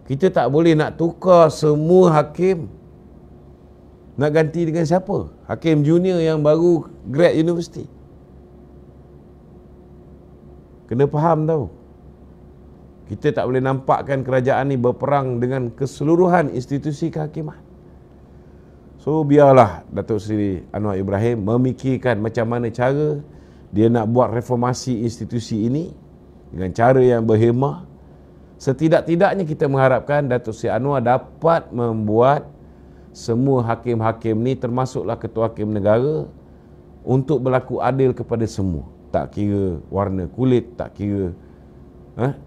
Kita tak boleh nak tukar semua hakim. Nak ganti dengan siapa? Hakim junior yang baru grad universiti. Kena faham tau. Kita tak boleh nampakkan kerajaan ni berperang dengan keseluruhan institusi kehakiman. So biarlah Datuk Seri Anwar Ibrahim memikirkan macam mana cara dia nak buat reformasi institusi ini dengan cara yang berhemah. Setidak-tidaknya kita mengharapkan Datuk Seri Anwar dapat membuat semua hakim-hakim ni, termasuklah Ketua Hakim Negara, untuk berlaku adil kepada semua. Tak kira warna kulit, tak kira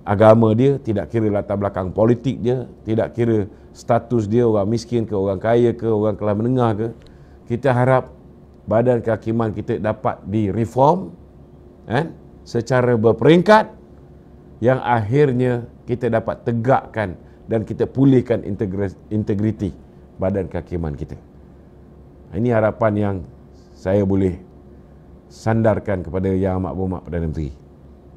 agama dia, tidak kira latar belakang politik dia, tidak kira status dia orang miskin ke, orang kaya ke, orang kelas menengah ke. Kita harap badan kehakiman kita dapat direform secara berperingkat, yang akhirnya kita dapat tegakkan dan kita pulihkan integriti badan kehakiman kita. Ini harapan yang saya boleh sandarkan kepada Yang Amat Berhormat Perdana Menteri.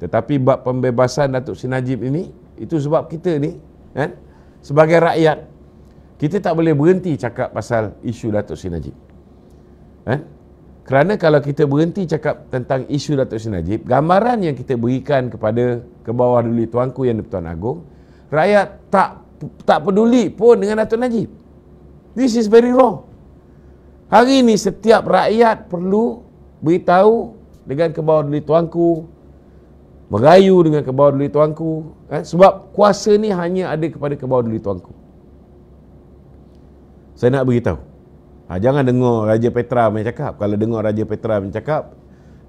Tetapi bab pembebasan Datuk Seri Najib ini, itu sebab kita ni kan, sebagai rakyat, kita tak boleh berhenti cakap pasal isu Datuk Seri Najib. Kan? Kerana kalau kita berhenti cakap tentang isu Datuk Seri Najib, gambaran yang kita berikan kepada ke bawah dulu Tuanku Yang di-Pertuan Agong, rakyat tak peduli pun dengan Datuk Najib. This is very wrong. Hari ini setiap rakyat perlu beritahu dengan ke bawah dulu Tuanku, merayu dengan ke bawah dulu Tuanku, sebab kuasa ni hanya ada kepada ke bawah dulu Tuanku. Saya nak beritahu, jangan dengar Raja Petra punya cakap. Kalau dengar Raja Petra punya cakap,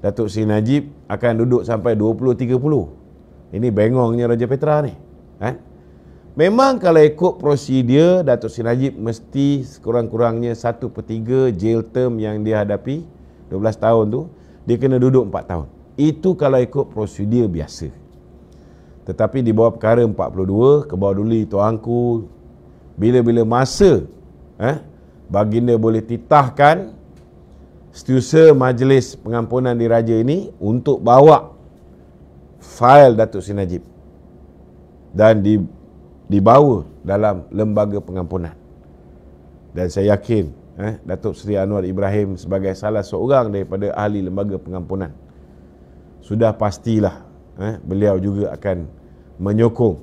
Datuk Seri Najib akan duduk sampai 20-30. Ini bengongnya Raja Petra ni. Memang kalau ikut prosedur, Datuk Seri Najib mesti sekurang-kurangnya 1/3 jail term yang dia hadapi, 12 tahun tu, dia kena duduk 4 tahun. Itu kalau ikut prosedur biasa. Tetapi di bawah perkara 42, ke bawah dulu Tuanku, bila-bila masa baginda boleh titahkan Setiausaha Majlis Pengampunan Diraja ini untuk bawa fail Datuk Seri Najib dan dibawa dalam lembaga pengampunan. Dan saya yakin Datuk Seri Anwar Ibrahim sebagai salah seorang daripada ahli lembaga pengampunan, sudah pastilah beliau juga akan menyokong,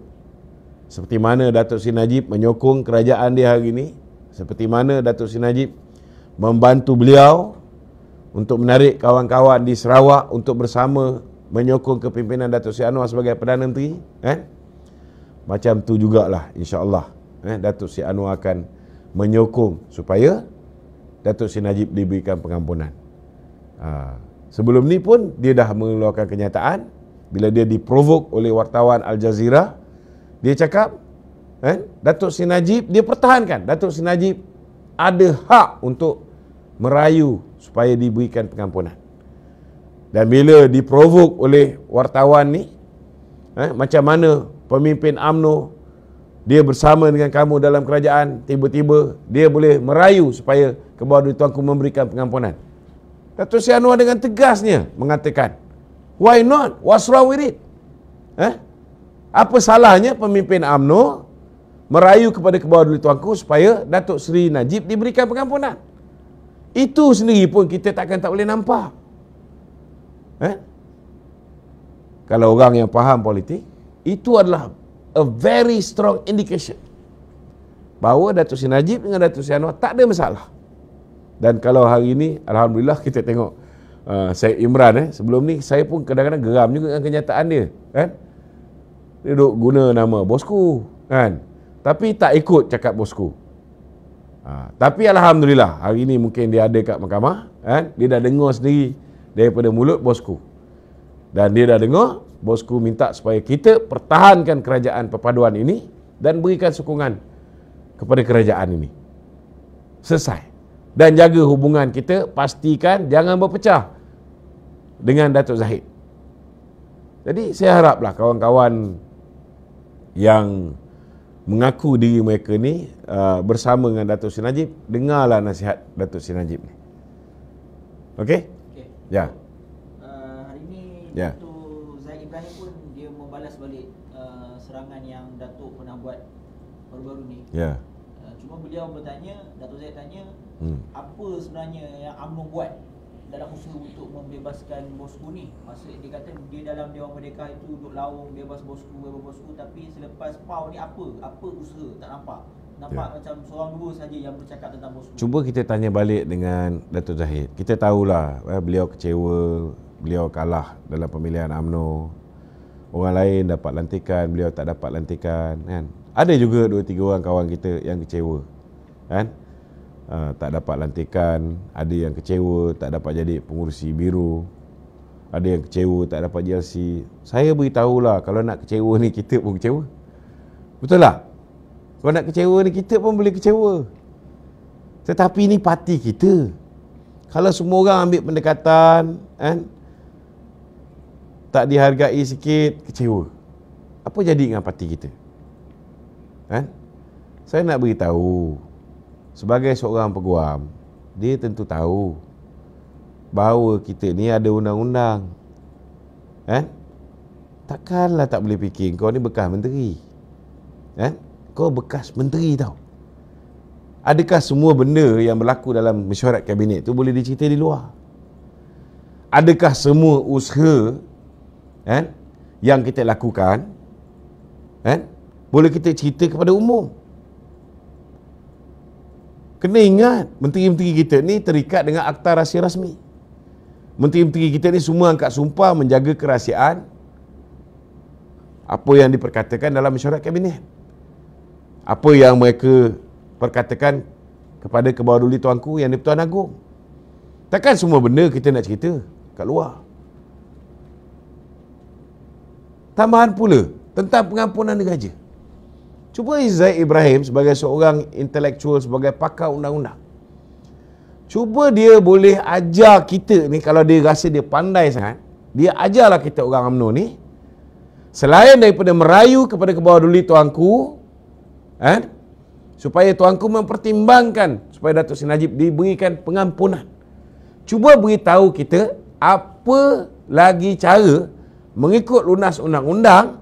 seperti mana Datuk Seri Najib menyokong kerajaan dia hari ini, seperti mana Datuk Seri Najib membantu beliau untuk menarik kawan-kawan di Sarawak untuk bersama menyokong kepimpinan Datuk Seri Anwar sebagai Perdana Menteri. Macam tu jugalah insya-Allah Datuk Seri Anwar akan menyokong supaya Datuk Seri Najib diberikan pengampunan. Sebelum ni pun dia dah mengeluarkan kenyataan bila dia diprovok oleh wartawan Al Jazeera. Dia cakap Datuk Seri Najib, dia pertahankan Datuk Seri Najib ada hak untuk merayu supaya diberikan pengampunan. Dan bila diprovok oleh wartawan ni, macam mana pemimpin UMNO dia bersama dengan kamu dalam kerajaan, tiba-tiba dia boleh merayu supaya ke bawah Tuanku memberikan pengampunan. Datuk Seri Anwar dengan tegasnya mengatakan, why not? What's wrong with it? Apa salahnya pemimpin UMNO merayu kepada ke bawah Tuanku supaya Datuk Seri Najib diberikan pengampunan? Itu sendiri pun kita tak boleh nampak. Kalau orang yang faham politik, itu adalah a very strong indication bahawa Datuk Seri Najib dengan Datuk Seri Anwar tak ada masalah. Dan kalau hari ini, alhamdulillah kita tengok Syed Imran, sebelum ni saya pun kadang-kadang geram juga dengan kenyataan dia, dia duk guna nama bosku, tapi tak ikut cakap bosku. Tapi alhamdulillah hari ini mungkin dia ada kat mahkamah, dia dah dengar sendiri daripada mulut bosku, dan dia dah dengar bosku minta supaya kita pertahankan kerajaan perpaduan ini dan berikan sokongan kepada kerajaan ini selesai, dan jaga hubungan kita, pastikan jangan berpecah dengan Datuk Zahid. Jadi saya haraplah kawan-kawan yang mengaku diri mereka ni bersama dengan Datuk Seri Najib, dengarlah nasihat Datuk Seri Najib ni. Okey? Ya. Hari ni Ya. Datuk Zahid Ibrahim pun dia membalas balik serangan yang Datuk pernah buat baru-baru ni. Ya. Cuma beliau bertanya, Datuk Zahid tanya, apa sebenarnya yang UMNO buat dalam usaha untuk membebaskan bosku ni? Maksud dia kata dia dalam Dewan Merdeka itu duduk laung bebas bosku, tapi selepas PAU ni apa usaha? Tak nampak. Macam seorang dua saja yang bercakap tentang bosku. Cuba kita tanya balik dengan Datuk Zahid. Kita tahulah beliau kecewa, beliau kalah dalam pemilihan UMNO. Orang lain dapat lantikan, beliau tak dapat lantikan, kan? Ada juga 2-3 orang kawan kita yang kecewa, kan? Tak dapat lantikan, ada yang kecewa tak dapat jadi pengurusi biru, ada yang kecewa tak dapat JLC. Saya beritahulah, kalau nak kecewa ni kita pun kecewa. Betul tak? Kalau nak kecewa ni kita pun boleh kecewa. Tetapi ni parti kita. Kalau semua orang ambil pendekatan, tak dihargai sikit, kecewa, apa jadi dengan parti kita? Saya nak beritahu, sebagai seorang peguam, dia tentu tahu bahawa kita ni ada undang-undang. Kan? Takkanlah tak boleh fikir kau ni bekas menteri. Kan? Kau bekas menteri tau. Adakah semua benda yang berlaku dalam mesyuarat kabinet tu boleh dicerita di luar? Adakah semua usaha yang kita lakukan boleh kita cerita kepada umum? Kena ingat, menteri-menteri kita ni terikat dengan akta rahsia rasmi. Menteri-menteri kita ni semua angkat sumpah menjaga kerahsiaan apa yang diperkatakan dalam mesyuarat kabinet. Apa yang mereka perkatakan kepada Kebawah Tuanku yang di-Pertuan Agong. Takkan semua benda kita nak cerita kat luar. Tambahan pula tentang pengampunan diraja. Cuba Zaid Ibrahim sebagai seorang intelektual, sebagai pakar undang-undang, cuba dia boleh ajar kita ni, kalau dia rasa dia pandai sangat, dia ajarlah kita orang UMNO ni, selain daripada merayu kepada Kebawah Tuanku, supaya Tuanku mempertimbangkan supaya Datuk Seri Najib diberikan pengampunan. Cuba beritahu kita apa lagi cara mengikut lunas undang-undang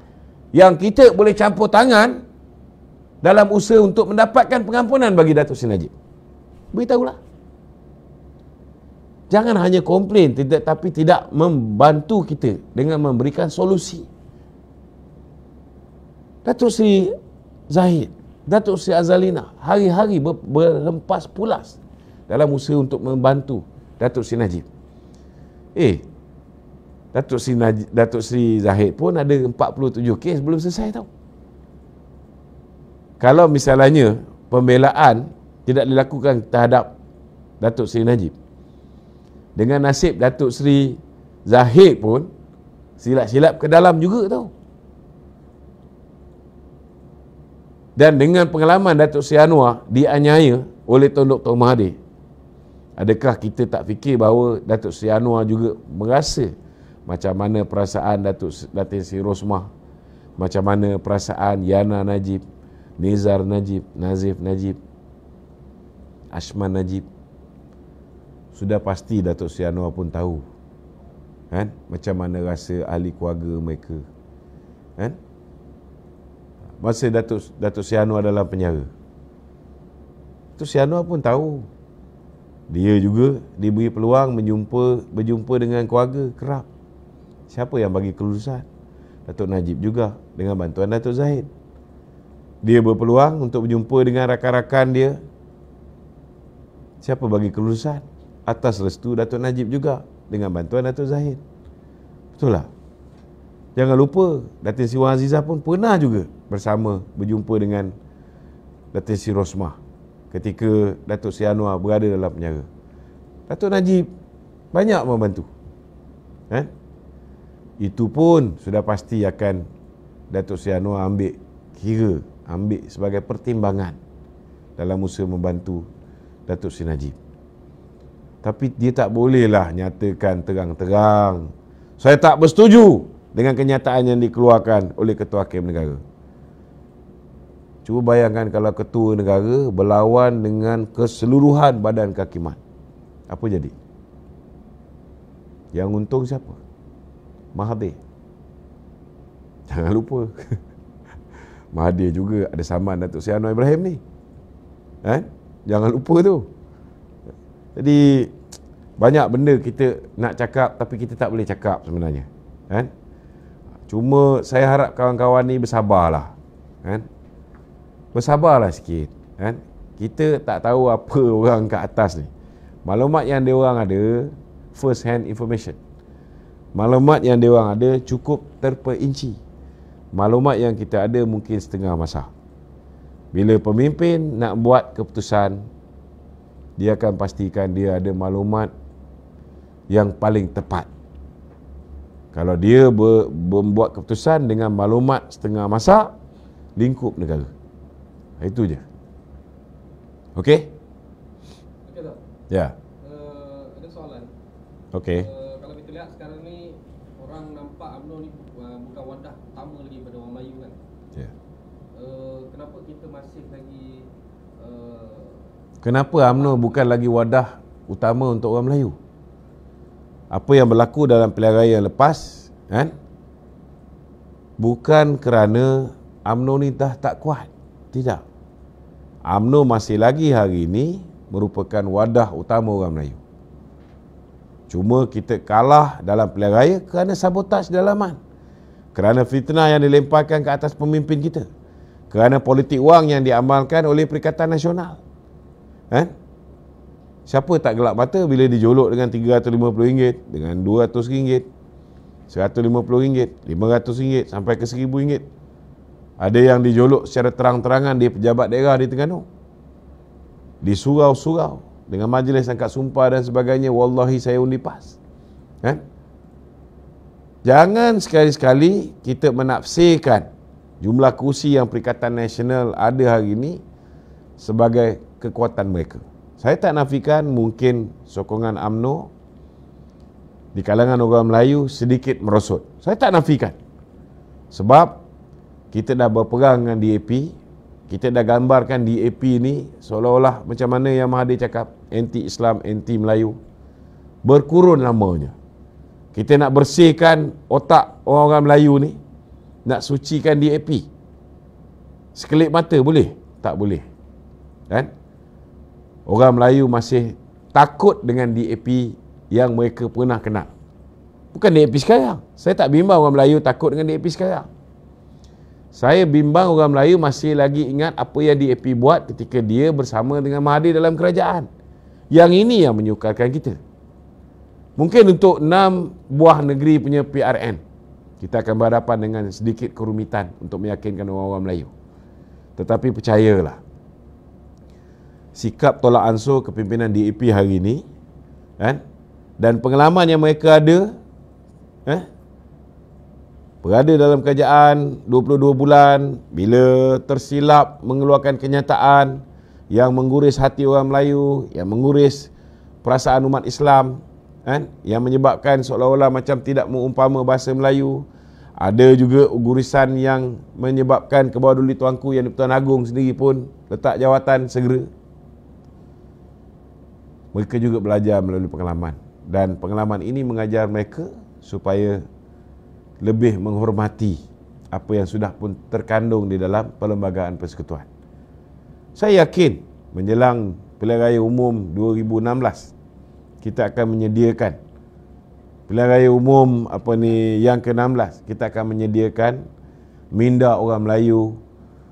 yang kita boleh campur tangan dalam usaha untuk mendapatkan pengampunan bagi Datuk Seri Najib. Beritahulah. Jangan hanya komplain tapi tidak membantu kita dengan memberikan solusi. Datuk Seri Zahid, Datuk Seri Azalina hari-hari berhempas pulas dalam usaha untuk membantu Datuk Seri Najib. Datuk Seri Zahid pun ada 47 kes belum selesai tau. Kalau misalnya pembelaan tidak dilakukan terhadap Datuk Seri Najib, dengan nasib Datuk Seri Zahid pun silap-silap ke dalam juga tau. Dan dengan pengalaman Datuk Seri Anwar dianiaya oleh Tun Dr. Mahathir, adakah kita tak fikir bahawa Datuk Seri Anwar juga merasa macam mana perasaan Datin Seri Rosmah, macam mana perasaan Yana Najib, Nizar Najib, Nazif Najib, Ashman Najib? Sudah pasti Datuk Seri Anwar pun tahu macam mana rasa ahli keluarga mereka. Masa Datuk Seri Anwar dalam penjara, Datuk Seri Anwar pun tahu dia juga diberi peluang berjumpa dengan keluarga kerap. Siapa yang bagi kelulusan? Datuk Najib juga dengan bantuan Datuk Zahid. Dia berpeluang untuk berjumpa dengan rakan-rakan dia. Siapa bagi kelulusan? Atas restu Datuk Najib juga dengan bantuan Datuk Zahid. Betul tak? Jangan lupa Datin Seri Wan Azizah pun pernah juga berjumpa dengan Datin Seri Rosmah ketika Datuk Seri Anwar berada dalam penjara. Datuk Najib banyak membantu. Itu pun sudah pasti akan Datuk Seri Anwar ambil sebagai pertimbangan dalam usaha membantu Datuk Seri Najib. Tapi dia tak bolehlah nyatakan terang-terang, saya tak bersetuju dengan kenyataan yang dikeluarkan oleh Ketua Hakim Negara. Cuba bayangkan kalau Ketua Negara berlawan dengan keseluruhan Badan Kehakiman. Apa jadi? Yang untung siapa? Mahathir. Jangan lupa Mahathir juga ada saman Datuk Seri Anwar Ibrahim ni. Jangan lupa tu. Jadi banyak benda kita nak cakap tapi kita tak boleh cakap sebenarnya. Cuma saya harap kawan-kawan ni bersabarlah. Bersabarlah sikit. Kita tak tahu apa orang kat atas ni. Maklumat yang dia orang ada first hand information. Maklumat yang dia orang ada cukup terperinci. Maklumat yang kita ada mungkin setengah masa. Bila pemimpin nak buat keputusan, dia akan pastikan dia ada maklumat yang paling tepat. Kalau dia membuat keputusan dengan maklumat setengah masa, lingkup negara. Itu je. Okey? Okey tak? Ya. Ada soalan. Okey. Kalau kita lihat sekarang ni, orang nampak UMNO ni bukan wadah utama lagi pada orang Melayu kan? Ya. Kenapa kita masih lagi Kenapa UMNO bukan lagi wadah utama untuk orang Melayu? apa yang berlaku dalam pilihan raya yang lepas, kan? Bukan kerana UMNO ni dah tak kuat. Tidak. UMNO masih lagi hari ini merupakan wadah utama orang Melayu. Cuma kita kalah dalam pilihan raya kerana sabotaj dalaman. Kerana fitnah yang dilemparkan ke atas pemimpin kita. Kerana politik wang yang diamalkan oleh Perikatan Nasional. Kan? Siapa tak gelap mata bila dijolok dengan RM350, dengan RM200, RM150, RM500 sampai ke RM1,000. Ada yang dijolok secara terang-terangan di pejabat daerah di Terengganu. Di surau-surau dengan majlis angkat sumpah dan sebagainya. Wallahi saya undi PAS. Kan? Jangan sekali-sekali kita menafsirkan jumlah kursi yang Perikatan Nasional ada hari ini sebagai kekuatan mereka. Saya tak nafikan mungkin sokongan UMNO di kalangan orang Melayu sedikit merosot. Saya tak nafikan. Sebab kita dah berperang dengan DAP, kita dah gambarkan DAP ni seolah-olah macam mana yang Mahathir cakap, anti-Islam, anti-Melayu. Berkurun lamanya. Kita nak bersihkan otak orang-orang Melayu ni, nak sucikan DAP. Sekelip mata boleh? Tak boleh. Kan? Orang Melayu masih takut dengan DAP yang mereka pernah kenal. Bukan DAP sekarang. Saya tak bimbang orang Melayu takut dengan DAP sekarang. Saya bimbang orang Melayu masih lagi ingat apa yang DAP buat ketika dia bersama dengan Mahathir dalam kerajaan. Yang ini yang menyukarkan kita. Mungkin untuk 6 buah negeri punya PRN, kita akan berhadapan dengan sedikit kerumitan untuk meyakinkan orang-orang Melayu. Tetapi percayalah, sikap tolak ansur kepimpinan DAP hari ini, kan? Dan pengalaman yang mereka ada, berada dalam kerajaan 22 bulan, bila tersilap mengeluarkan kenyataan yang mengguris hati orang Melayu, yang mengguris perasaan umat Islam, kan? Yang menyebabkan seolah-olah macam tidak mengumpama bahasa Melayu. Ada juga gurisan yang menyebabkan ke bawah duli tuanku yang di-Pertuan Agong sendiri pun letak jawatan segera. Mereka juga belajar melalui pengalaman. Dan pengalaman ini mengajar mereka supaya lebih menghormati apa yang sudah pun terkandung di dalam Perlembagaan Persekutuan. Saya yakin menjelang pilihan raya umum 2016 kita akan menyediakan pilihan raya umum yang ke-16, kita akan menyediakan minda orang Melayu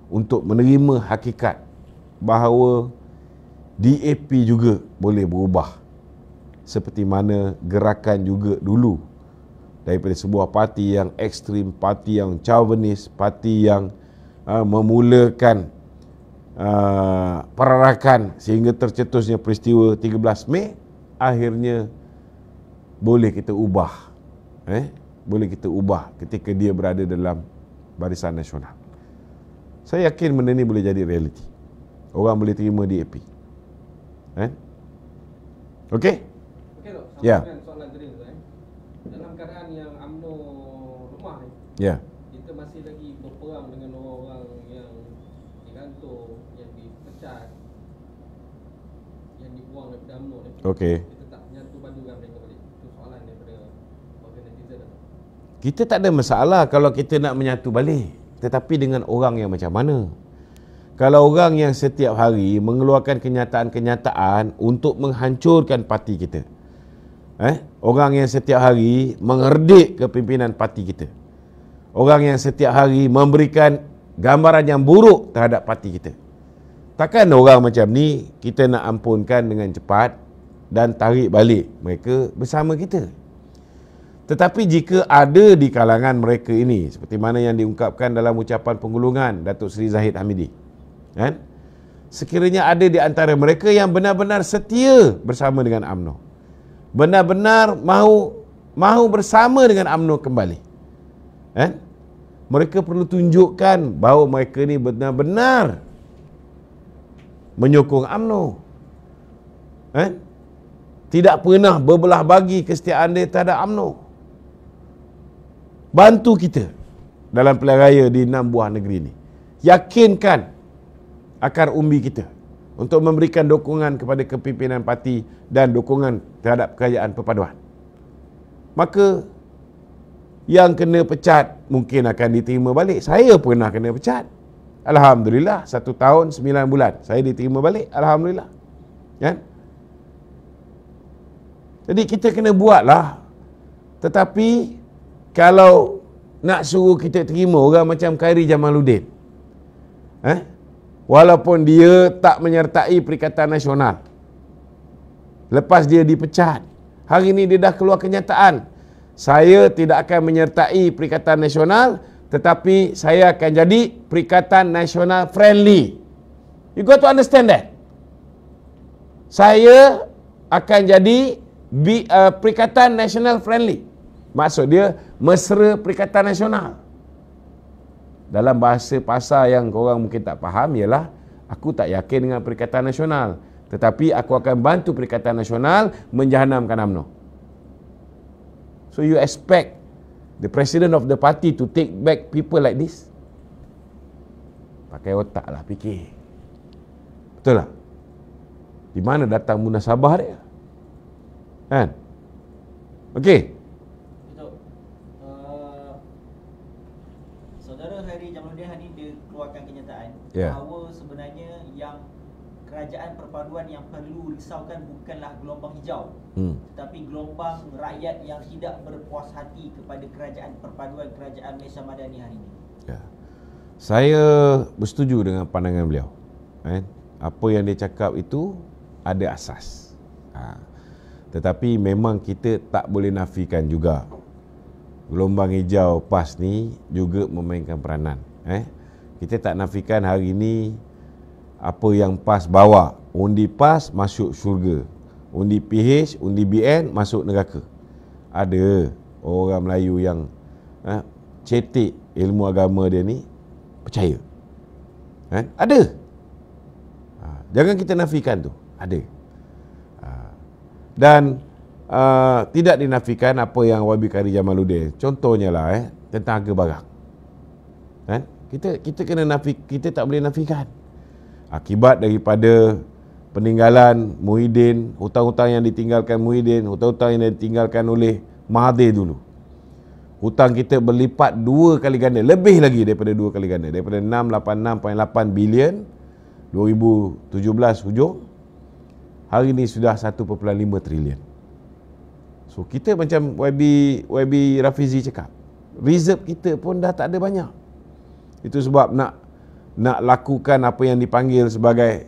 untuk menerima hakikat bahawa DAP juga boleh berubah. Seperti mana gerakan juga dulu daripada sebuah parti yang ekstrim, parti yang chauvinis, parti yang memulakan perarakan sehingga tercetusnya peristiwa 13 Mei, akhirnya boleh kita ubah. Boleh kita ubah ketika dia berada dalam Barisan Nasional. Saya yakin benda ni boleh jadi realiti. Orang boleh terima DAP. Okey? Okey tak? Sama Ya. dengan soalan tadi tu, dalam keadaan yang UMNO lemah ni, Ya. kita masih lagi berperang dengan orang-orang yang digantung, yang dipecat, yang dibuang daripada UMNO ni. Okey. Kita tak menyatu padukan mereka balik. Itu soalan daripada warga netizen tu. Kita tak ada masalah kalau kita nak menyatu balik. Tetapi dengan orang yang macam mana? Kalau orang yang setiap hari mengeluarkan kenyataan-kenyataan untuk menghancurkan parti kita. Orang yang setiap hari mengerdik kepimpinan parti kita. Orang yang setiap hari memberikan gambaran yang buruk terhadap parti kita. Takkan orang macam ni kita nak ampunkan dengan cepat dan tarik balik mereka bersama kita. Tetapi jika ada di kalangan mereka ini, seperti mana yang diungkapkan dalam ucapan penggulungan Datuk Seri Zahid Hamidi, kan? Sekiranya ada di antara mereka yang benar-benar setia bersama dengan UMNO, benar-benar mahu bersama dengan UMNO kembali, kan? Mereka perlu tunjukkan bahawa mereka ni benar-benar menyokong UMNO, kan? Tidak pernah berbelah bagi kesetiaan dia terhadap UMNO. Bantu kita dalam pilihan raya di 6 buah negeri ini. Yakinkan akar umbi kita untuk memberikan dukungan kepada kepimpinan parti dan dukungan terhadap kerajaan perpaduan. maka yang kena pecat mungkin akan diterima balik. Saya pernah kena pecat. Alhamdulillah 1 tahun 9 bulan saya diterima balik. Alhamdulillah. Kan? Jadi kita kena buatlah. Tetapi kalau nak suruh kita terima orang macam Khairi Jamaluddin, walaupun dia tak menyertai Perikatan Nasional, lepas dia dipecat, hari ini dia dah keluar kenyataan, saya tidak akan menyertai Perikatan Nasional, tetapi saya akan jadi Perikatan Nasional friendly. You got to understand that. Saya akan jadi Perikatan Nasional friendly. Maksud dia mesra Perikatan Nasional. Dalam bahasa pasar yang korang mungkin tak faham ialah, aku tak yakin dengan Perikatan Nasional, tetapi aku akan bantu Perikatan Nasional menjahanamkan UMNO. So you expect the president of the party to take back people like this? Pakai otak lah, fikir. Betul tak? Di mana datang munasabah dia? Kan? Okey. Betul. Saudara Khairi Jamaluddin hari ini dia keluarkan kenyataan bahawa sebenarnya yang kerajaan perpaduan yang perlu risaukan bukanlah gelombang hijau, tetapi gelombang rakyat yang tidak berpuas hati kepada kerajaan perpaduan kerajaan Malaysia Madani hari ini. Ya. Saya bersetuju dengan pandangan beliau. Apa yang dia cakap itu ada asas. Tetapi memang kita tak boleh nafikan juga gelombang hijau PAS ni juga memainkan peranan. Kita tak nafikan hari ini apa yang PAS bawa, undi PAS masuk syurga, undi PH, undi BN masuk neraka. Ada orang Melayu yang cetek ilmu agama dia ni percaya. Ada. Jangan kita nafikan tu. Ada. Dan tidak dinafikan apa yang YB Khairi Jamaluddin. Contohnya lah tentang harga barang. Kita kena kita tak boleh nafikan. Akibat daripada peninggalan Muhyiddin, hutang-hutang yang ditinggalkan Muhyiddin, hutang-hutang yang ditinggalkan oleh Mahathir dulu. Hutang kita berlipat 2 kali ganda, lebih lagi daripada 2 kali ganda, daripada 686.8 bilion 2017 hujung, hari ini sudah 1.5 trilion. So kita macam YB Rafizi cakap, reserve kita pun dah tak ada banyak. Itu sebab nak lakukan apa yang dipanggil sebagai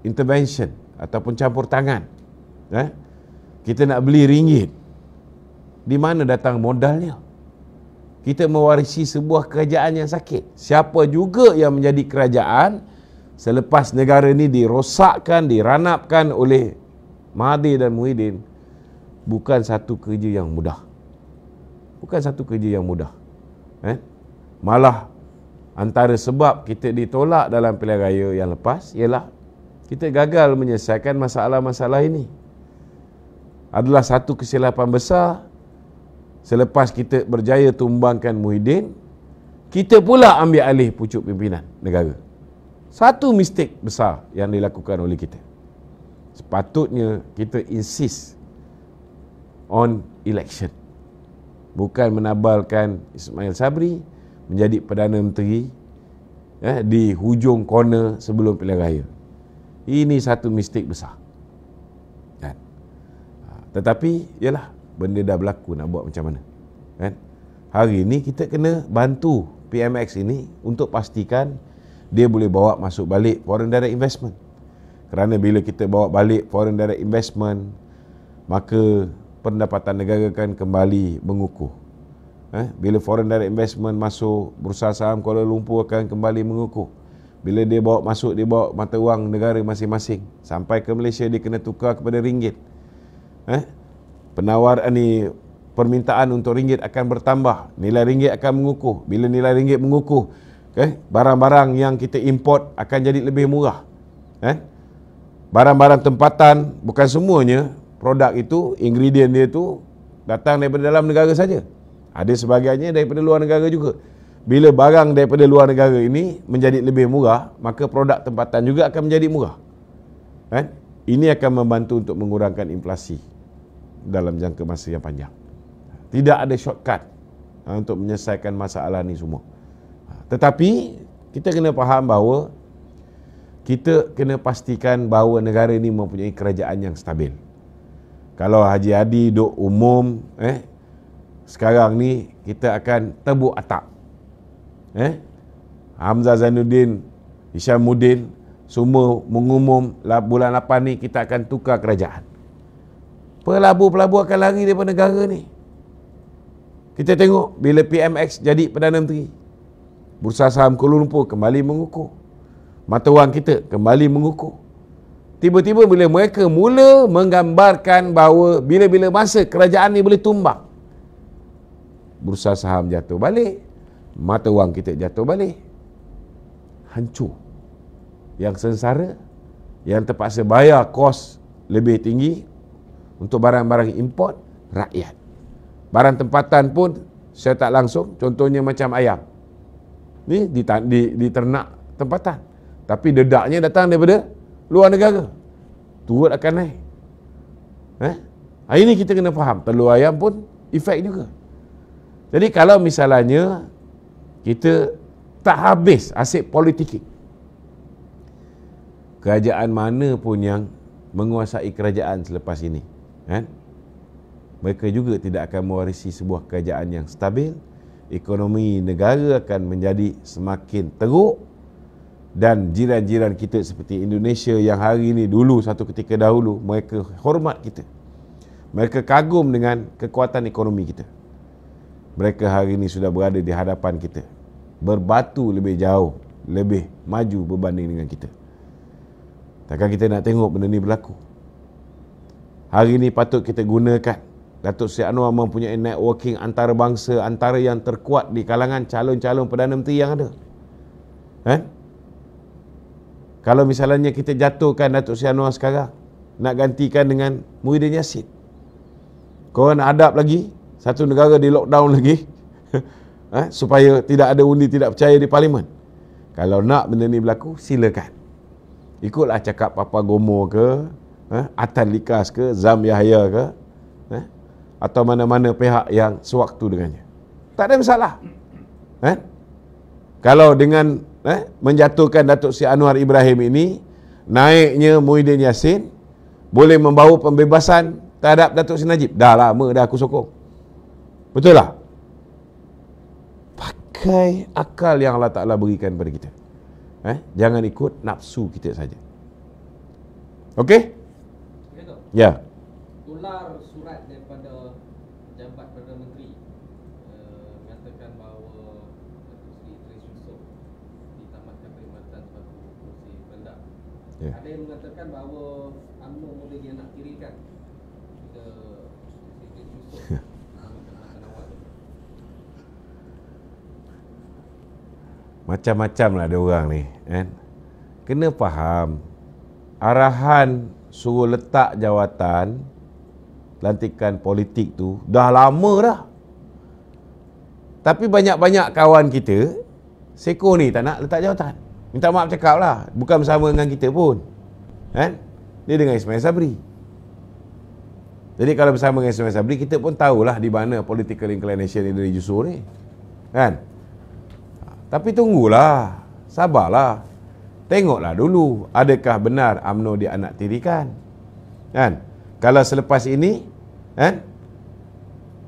intervention ataupun campur tangan. Kita nak beli ringgit, di mana datang modalnya? Kita mewarisi sebuah kerajaan yang sakit. Siapa juga yang menjadi kerajaan selepas negara ni dirosakkan, diranapkan oleh Mahathir dan Muhyiddin, bukan satu kerja yang mudah. Bukan satu kerja yang mudah. Malah antara sebab kita ditolak dalam pilihan raya yang lepas ialah kita gagal menyelesaikan masalah-masalah ini. Adalah satu kesilapan besar. Selepas kita berjaya tumbangkan Muhyiddin, kita pula ambil alih pucuk pimpinan negara. Satu mistake besar yang dilakukan oleh kita. Sepatutnya kita insist on election. Bukan menabalkan Ismail Sabri menjadi Perdana Menteri di hujung corner sebelum pilihan raya. Ini satu mistake besar. Tetapi yalah, benda dah berlaku, nak buat macam mana? Hari ini kita kena bantu PMX ini untuk pastikan dia boleh bawa masuk balik foreign direct investment. Kerana bila kita bawa balik foreign direct investment, maka pendapatan negara kan kembali mengukuh. Bila foreign direct investment masuk, bursa saham Kuala Lumpur akan kembali mengukuh. Bila dia bawa masuk, dia bawa mata wang negara masing-masing. Sampai ke Malaysia dia kena tukar kepada ringgit. Penawaran ni, permintaan untuk ringgit akan bertambah, nilai ringgit akan mengukuh. Bila nilai ringgit mengukuh, barang-barang yang kita import akan jadi lebih murah. Barang-barang tempatan, bukan semuanya produk itu, ingredient dia tu datang daripada dalam negara saja. Ada sebahagiannya daripada luar negara juga. Bila barang daripada luar negara ini menjadi lebih murah, maka produk tempatan juga akan menjadi murah. Ini akan membantu untuk mengurangkan inflasi. dalam jangka masa yang panjang. Tidak ada shortcut untuk menyelesaikan masalah ni semua. Tetapi kita kena faham bahawa kita kena pastikan bahawa negara ni mempunyai kerajaan yang stabil. Kalau Haji Hadi duk umum, sekarang ni kita akan tebuk atap. Hamzah Zainuddin, Hishamuddin, semua mengumum bulan 8 ni kita akan tukar kerajaan. Pelabur-pelabur akan lari daripada negara ni. Kita tengok bila PMX jadi Perdana Menteri, Bursa Saham Kuala Lumpur kembali mengukuh, mata wang kita kembali mengukuh. Tiba-tiba bila mereka mula menggambarkan bahawa bila-bila masa kerajaan ni boleh tumbang, bursa saham jatuh balik, mata wang kita jatuh balik, hancur. Yang sengsara, yang terpaksa bayar kos lebih tinggi untuk barang-barang import, rakyat. Barang tempatan pun saya tak langsung, contohnya macam ayam ni di ternak tempatan, tapi dedaknya datang daripada luar negara, turut akan naik. Hari ni kita kena faham, telur ayam pun efek juga. Jadi kalau misalnya kita tak habis asyik politik, kerajaan mana pun yang menguasai kerajaan selepas ini, mereka juga tidak akan mewarisi sebuah kerajaan yang stabil. Ekonomi negara akan menjadi semakin teruk, dan jiran-jiran kita seperti Indonesia yang hari ini, dulu satu ketika dahulu mereka hormat kita, mereka kagum dengan kekuatan ekonomi kita, mereka hari ini sudah berada di hadapan kita, berbatu lebih jauh, lebih maju berbanding dengan kita. Takkan kita nak tengok benda ni berlaku? Hari ini patut kita gunakan Datuk Seri Anwar mempunyai networking antarabangsa, antara yang terkuat di kalangan calon-calon Perdana Menteri yang ada. Kalau misalnya kita jatuhkan Datuk Seri Anwar sekarang, nak gantikan dengan Muhyiddin Yassin, korang nak hadap lagi satu negara di lockdown lagi supaya tidak ada undi tidak percaya di Parlimen. Kalau nak benda ni berlaku, silakan. Ikutlah cakap Papa Gomo ke, Atan Likas ke, Zam Yahya ke, atau mana-mana pihak yang sewaktu dengannya. Tak ada masalah. Kalau dengan menjatuhkan Datuk Seri Anwar Ibrahim ini, naiknya Muhyiddin Yassin boleh membawa pembebasan terhadap Datuk Seri Najib, dah lama dah aku sokong. Betul tak? Pakai akal yang Allah Ta'ala berikan kepada kita. Jangan ikut nafsu kita saja. Okey? Ya. Tular surat daripada jabat Perdana Menteri mengatakan bahawa Datuk Seri Idris Yusof ditamatkan perkhidmatan sebagai kursi Felda. Ada yang mengatakan bahawa UMNO boleh dianaktirikan jika Idris Yusof ditamatkan perkhidmatan awal. Macam-macam lah ada orang ni, kena faham arahan suruh letak jawatan lantikan politik tu dah lama dah. Tapi banyak-banyak kawan kita seko ni tak nak letak jawatan. Minta maaf cakap lah, bukan bersama dengan kita pun, dia dengan Ismail Sabri. Jadi kalau bersama dengan Ismail Sabri, kita pun tahulah di mana political inclination Idris Yusof ni, Tapi tunggulah, sabarlah, tengoklah dulu adakah benar UMNO dianaktirikan. Kalau selepas ini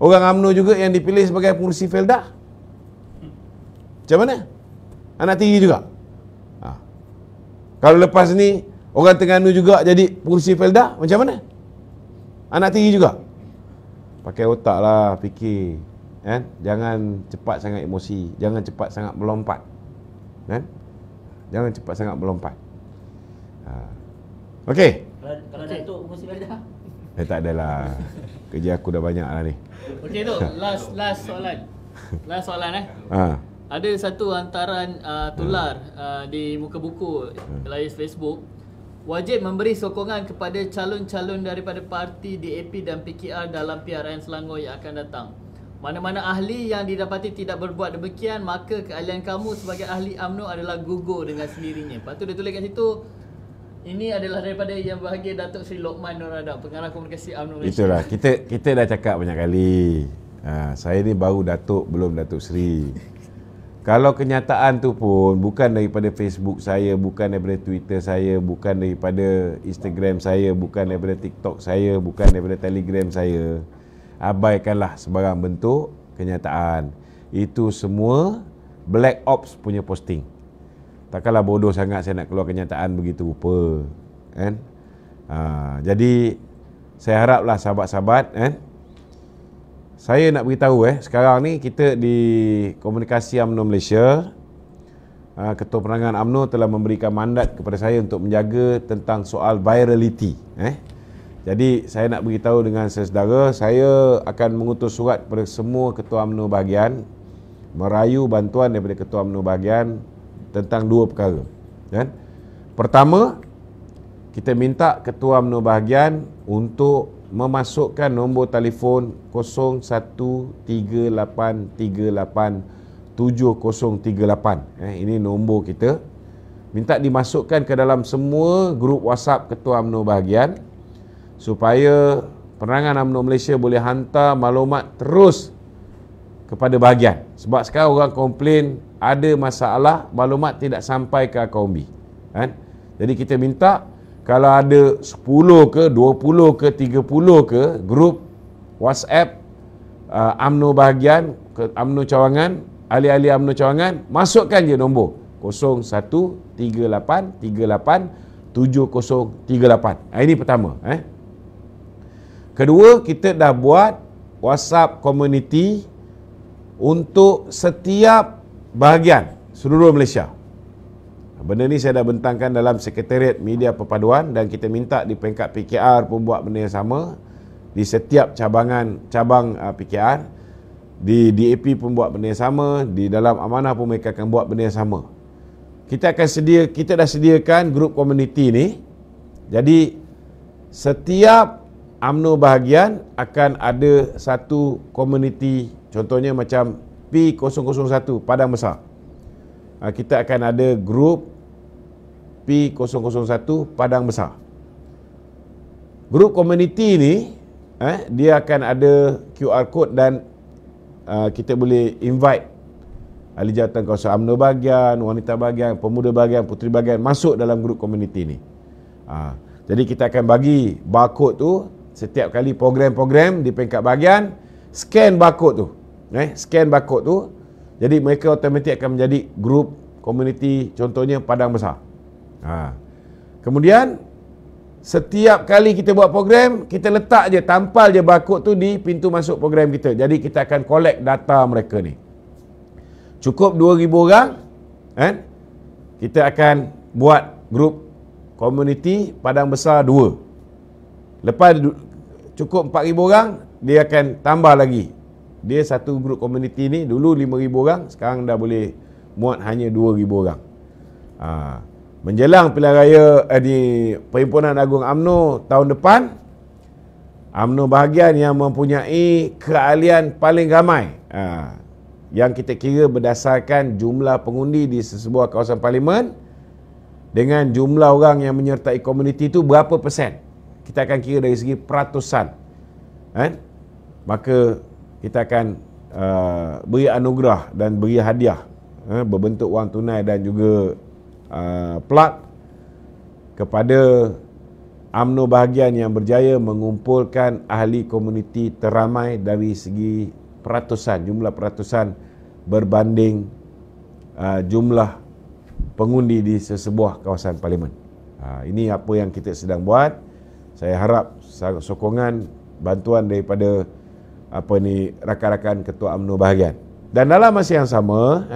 orang UMNO juga yang dipilih sebagai pengurusi Felda, macam mana? Anaktiri juga. Kalau lepas ni orang Terengganu juga jadi pengurusi Felda, macam mana? Anaktiri juga. Pakai otak lah, fikir. Jangan cepat sangat emosi, jangan cepat sangat melompat. Jangan cepat sangat melompat. Okey. Kalau Datuk pengurusi Felda? Tak adalah. Kerja aku dah banyak lah ni. Okey tu, last soalan. Last soalan Ada satu hantaran tular di muka buku layar Facebook. Wajib memberi sokongan kepada calon-calon daripada parti DAP dan PKR dalam PRN Selangor yang akan datang. Mana-mana ahli yang didapati tidak berbuat demikian, maka keahlian kamu sebagai ahli UMNO adalah gugur dengan sendirinya. Lepas tu dia tulis kat situ, Ini adalah daripada Yang Bahagia Datuk Seri Lokman Nur Radab, Pengarah Komunikasi UMNO Malaysia. Itulah, kita dah cakap banyak kali. Saya ni baru Datuk, belum Datuk Seri. Kalau kenyataan tu pun bukan daripada Facebook saya, bukan daripada Twitter saya, bukan daripada Instagram saya, bukan daripada TikTok saya, bukan daripada Telegram saya, abaikanlah sebarang bentuk kenyataan. Itu semua Black Ops punya posting. Takkanlah bodoh sangat saya nak keluar kenyataan begitu rupa, kan? Jadi saya haraplah sahabat-sahabat, saya nak beritahu sekarang ni kita di Komunikasi UMNO Malaysia, Ketua Penerangan UMNO telah memberikan mandat kepada saya untuk menjaga tentang soal virality. Jadi saya nak beritahu dengan saudara, saya akan mengutus surat kepada semua ketua UMNO bahagian, merayu bantuan daripada ketua UMNO bahagian tentang dua perkara, kan? Pertama, kita minta ketua UMNO bahagian untuk memasukkan nombor telefon 0138387038. Ini nombor kita. Minta dimasukkan ke dalam semua grup WhatsApp ketua UMNO bahagian supaya Penerangan UMNO Malaysia boleh hantar maklumat terus kepada bahagian. Sebab sekarang orang komplain ada masalah maklumat tidak sampai ke akaun UMBI, kan? Jadi kita minta kalau ada 10 ke 20 ke 30 ke grup WhatsApp UMNO bahagian, ke UMNO Cawangan, ahli-ahli UMNO Cawangan, masukkan je nombor 0138387038. Ini pertama. Kedua, kita dah buat WhatsApp community untuk setiap bahagian seluruh Malaysia. Benda ni saya dah bentangkan dalam Sekretariat Media Perpaduan dan kita minta di peringkat PKR pun buat benda yang sama. Di setiap cabang PKR, di DAP pun buat benda yang sama, di dalam amanah pun mereka akan buat benda yang sama. Kita dah sediakan grup komuniti ni. Jadi setiap UMNO bahagian akan ada satu komuniti. Contohnya macam P001 Padang Besar. Kita akan ada grup P001 Padang Besar. Grup komuniti ni dia akan ada QR code dan kita boleh invite ahli jawatan kawasan UMNO bahagian, wanita bahagian, pemuda bahagian, puteri bahagian masuk dalam grup komuniti ni. Jadi kita akan bagi barcode tu setiap kali program-program di peringkat bahagian, scan barcode tu. Scan barcode tu, jadi mereka automatik akan menjadi grup komuniti, contohnya Padang Besar. Kemudian setiap kali kita buat program, kita letak je, tampal je barcode tu di pintu masuk program kita. Jadi kita akan collect data mereka ni. Cukup 2,000 orang, kan? Kita akan buat grup komuniti Padang Besar 2. Lepas cukup 4,000 orang, dia akan tambah lagi. Dia satu grup komuniti ni dulu 5,000 orang, sekarang dah boleh muat hanya 2,000 orang. Menjelang pilihan raya di Perhimpunan Agung UMNO tahun depan, UMNO bahagian yang mempunyai keahlian paling ramai, yang kita kira berdasarkan jumlah pengundi di sesebuah kawasan parlimen dengan jumlah orang yang menyertai komuniti itu berapa persen. Kita akan kira dari segi peratusan, maka kita akan beri anugerah dan beri hadiah berbentuk wang tunai dan juga plak kepada UMNO bahagian yang berjaya mengumpulkan ahli komuniti teramai dari segi peratusan, jumlah peratusan berbanding jumlah pengundi di sesebuah kawasan parlimen. Ini apa yang kita sedang buat. Saya harap sokongan bantuan daripada rakan-rakan ketua UMNO bahagian. Dan dalam masa yang sama,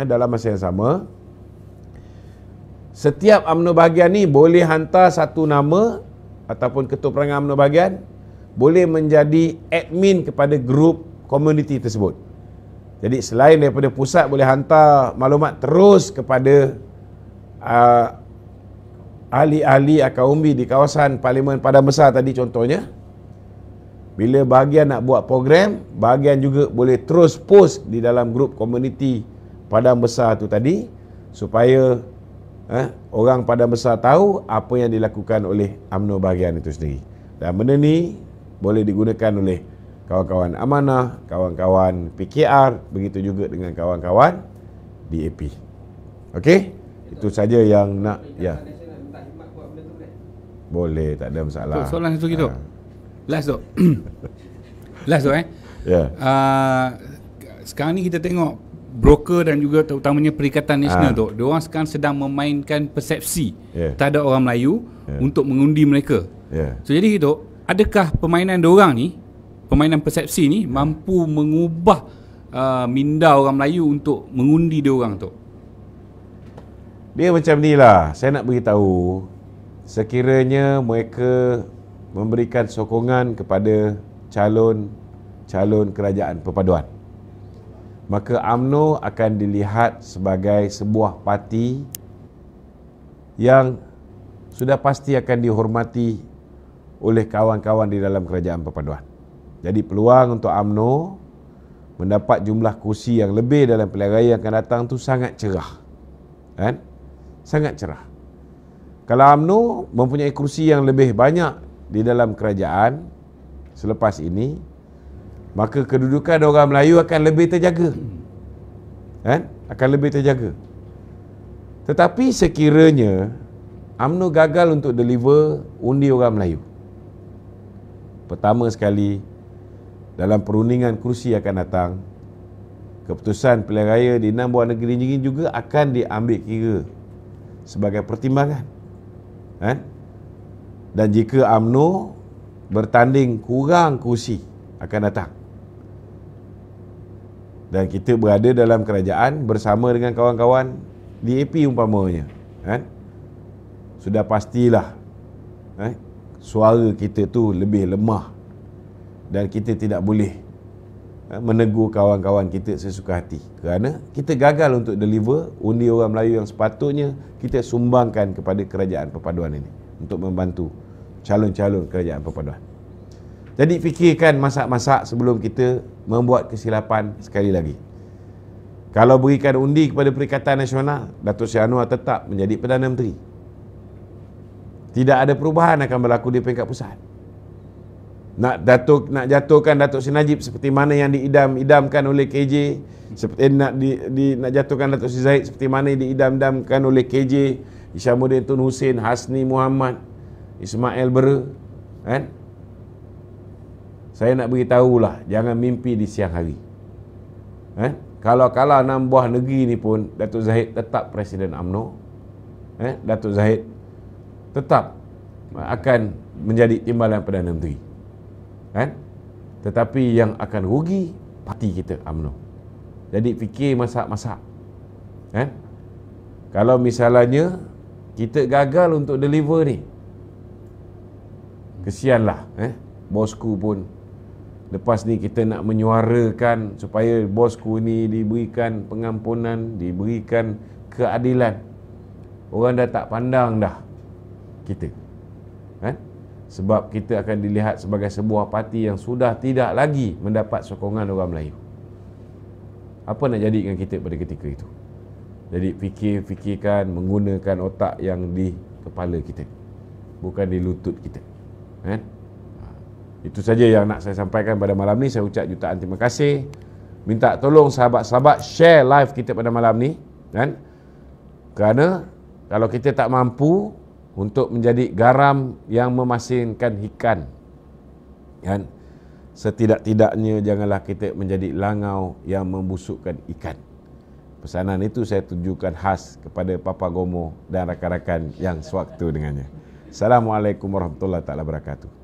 setiap UMNO bahagian ni boleh hantar satu nama ataupun ketua perangai UMNO bahagian boleh menjadi admin kepada grup komuniti tersebut. Jadi selain daripada pusat boleh hantar maklumat terus kepada ahli-ahli akaumbi di kawasan Parlimen Padang Besar tadi contohnya. Bila bahagian nak buat program, bahagian juga boleh terus post di dalam grup komuniti Padang Besar tu tadi supaya orang Padang Besar tahu apa yang dilakukan oleh UMNO bahagian itu sendiri. Dan benda ni boleh digunakan oleh kawan-kawan Amanah, kawan-kawan PKR, begitu juga dengan kawan-kawan DAP. Okey? Itu saja yang nak ya. Boleh, tak ada masalah. Soalan satu gitu. Last tu. Last tu Ya. Sekarang ni kita tengok broker dan juga terutamanya Perikatan Nasional tu, diorang sekarang sedang memainkan persepsi terhadap orang Melayu untuk mengundi mereka. So jadi gitu, adakah permainan diorang ni, permainan persepsi ni mampu mengubah minda orang Melayu untuk mengundi diorang tu? Dia macam ni lah, saya nak beritahu, sekiranya mereka memberikan sokongan kepada calon kerajaan perpaduan, maka UMNO akan dilihat sebagai sebuah parti yang sudah pasti akan dihormati oleh kawan-kawan di dalam kerajaan perpaduan. Jadi peluang untuk UMNO mendapat jumlah kursi yang lebih dalam pilihan raya yang akan datang tu sangat cerah. Kan? Sangat cerah. Kalau UMNO mempunyai kursi yang lebih banyak di dalam kerajaan selepas ini, maka kedudukan orang Melayu akan lebih terjaga. Kan? Akan lebih terjaga. Tetapi sekiranya UMNO gagal untuk deliver undi orang Melayu, pertama sekali, dalam perundingan kursi akan datang, keputusan pilihan raya di 6 buah negeri ini juga akan diambil kira sebagai pertimbangan. Kan? Dan jika UMNO bertanding kurang kursi akan datang, dan kita berada dalam kerajaan bersama dengan kawan-kawan DAP umpamanya, kan? Sudah pastilah suara kita tu lebih lemah dan kita tidak boleh menegur kawan-kawan kita sesuka hati kerana kita gagal untuk deliver undi orang Melayu yang sepatutnya kita sumbangkan kepada kerajaan perpaduan ini untuk membantu calon-calon kerajaan perpaduan. Jadi fikirkan masak-masak sebelum kita membuat kesilapan sekali lagi. Kalau berikan undi kepada Perikatan Nasional, Datuk Seri Anwar tetap menjadi Perdana Menteri. Tidak ada perubahan akan berlaku di peringkat pusat. Nak jatuhkan Datuk Seri Najib seperti mana yang diidam-idamkan oleh KJ, seperti nak jatuhkan Datuk Seri Zahid seperti mana yang diidam-idamkan oleh KJ, Isyamuddin Tun Hussein, Hasni Muhammad, Ismail Bera, kan? Saya nak beritahulah, jangan mimpi di siang hari. Kalau 6 buah negeri ni pun Datuk Zahid tetap Presiden UMNO, Datuk Zahid tetap akan menjadi timbalan Perdana Menteri. Tetapi yang akan rugi parti kita UMNO. Jadi fikir masak-masak. Kalau misalnya kita gagal untuk deliver ni, kesianlah. Bosku pun lepas ni kita nak menyuarakan supaya bosku ni diberikan pengampunan, diberikan keadilan. Orang dah tak pandang dah kita. Sebab kita akan dilihat sebagai sebuah parti yang sudah tidak lagi mendapat sokongan orang Melayu. Apa nak jadikan kita pada ketika itu? Jadi fikirkan, menggunakan otak yang di kepala kita, bukan di lutut kita. Itu saja yang nak saya sampaikan pada malam ni. Saya ucap jutaan terima kasih. Minta tolong sahabat-sahabat share live kita pada malam ni, kan? Kerana kalau kita tak mampu untuk menjadi garam yang memasinkan ikan, kan? Setidak-tidaknya janganlah kita menjadi langau yang membusukkan ikan. Pesanan itu saya tunjukkan khas kepada Papa Gomo dan rakan-rakan yang sewaktu dengannya. Assalamualaikum warahmatullahi wabarakatuh.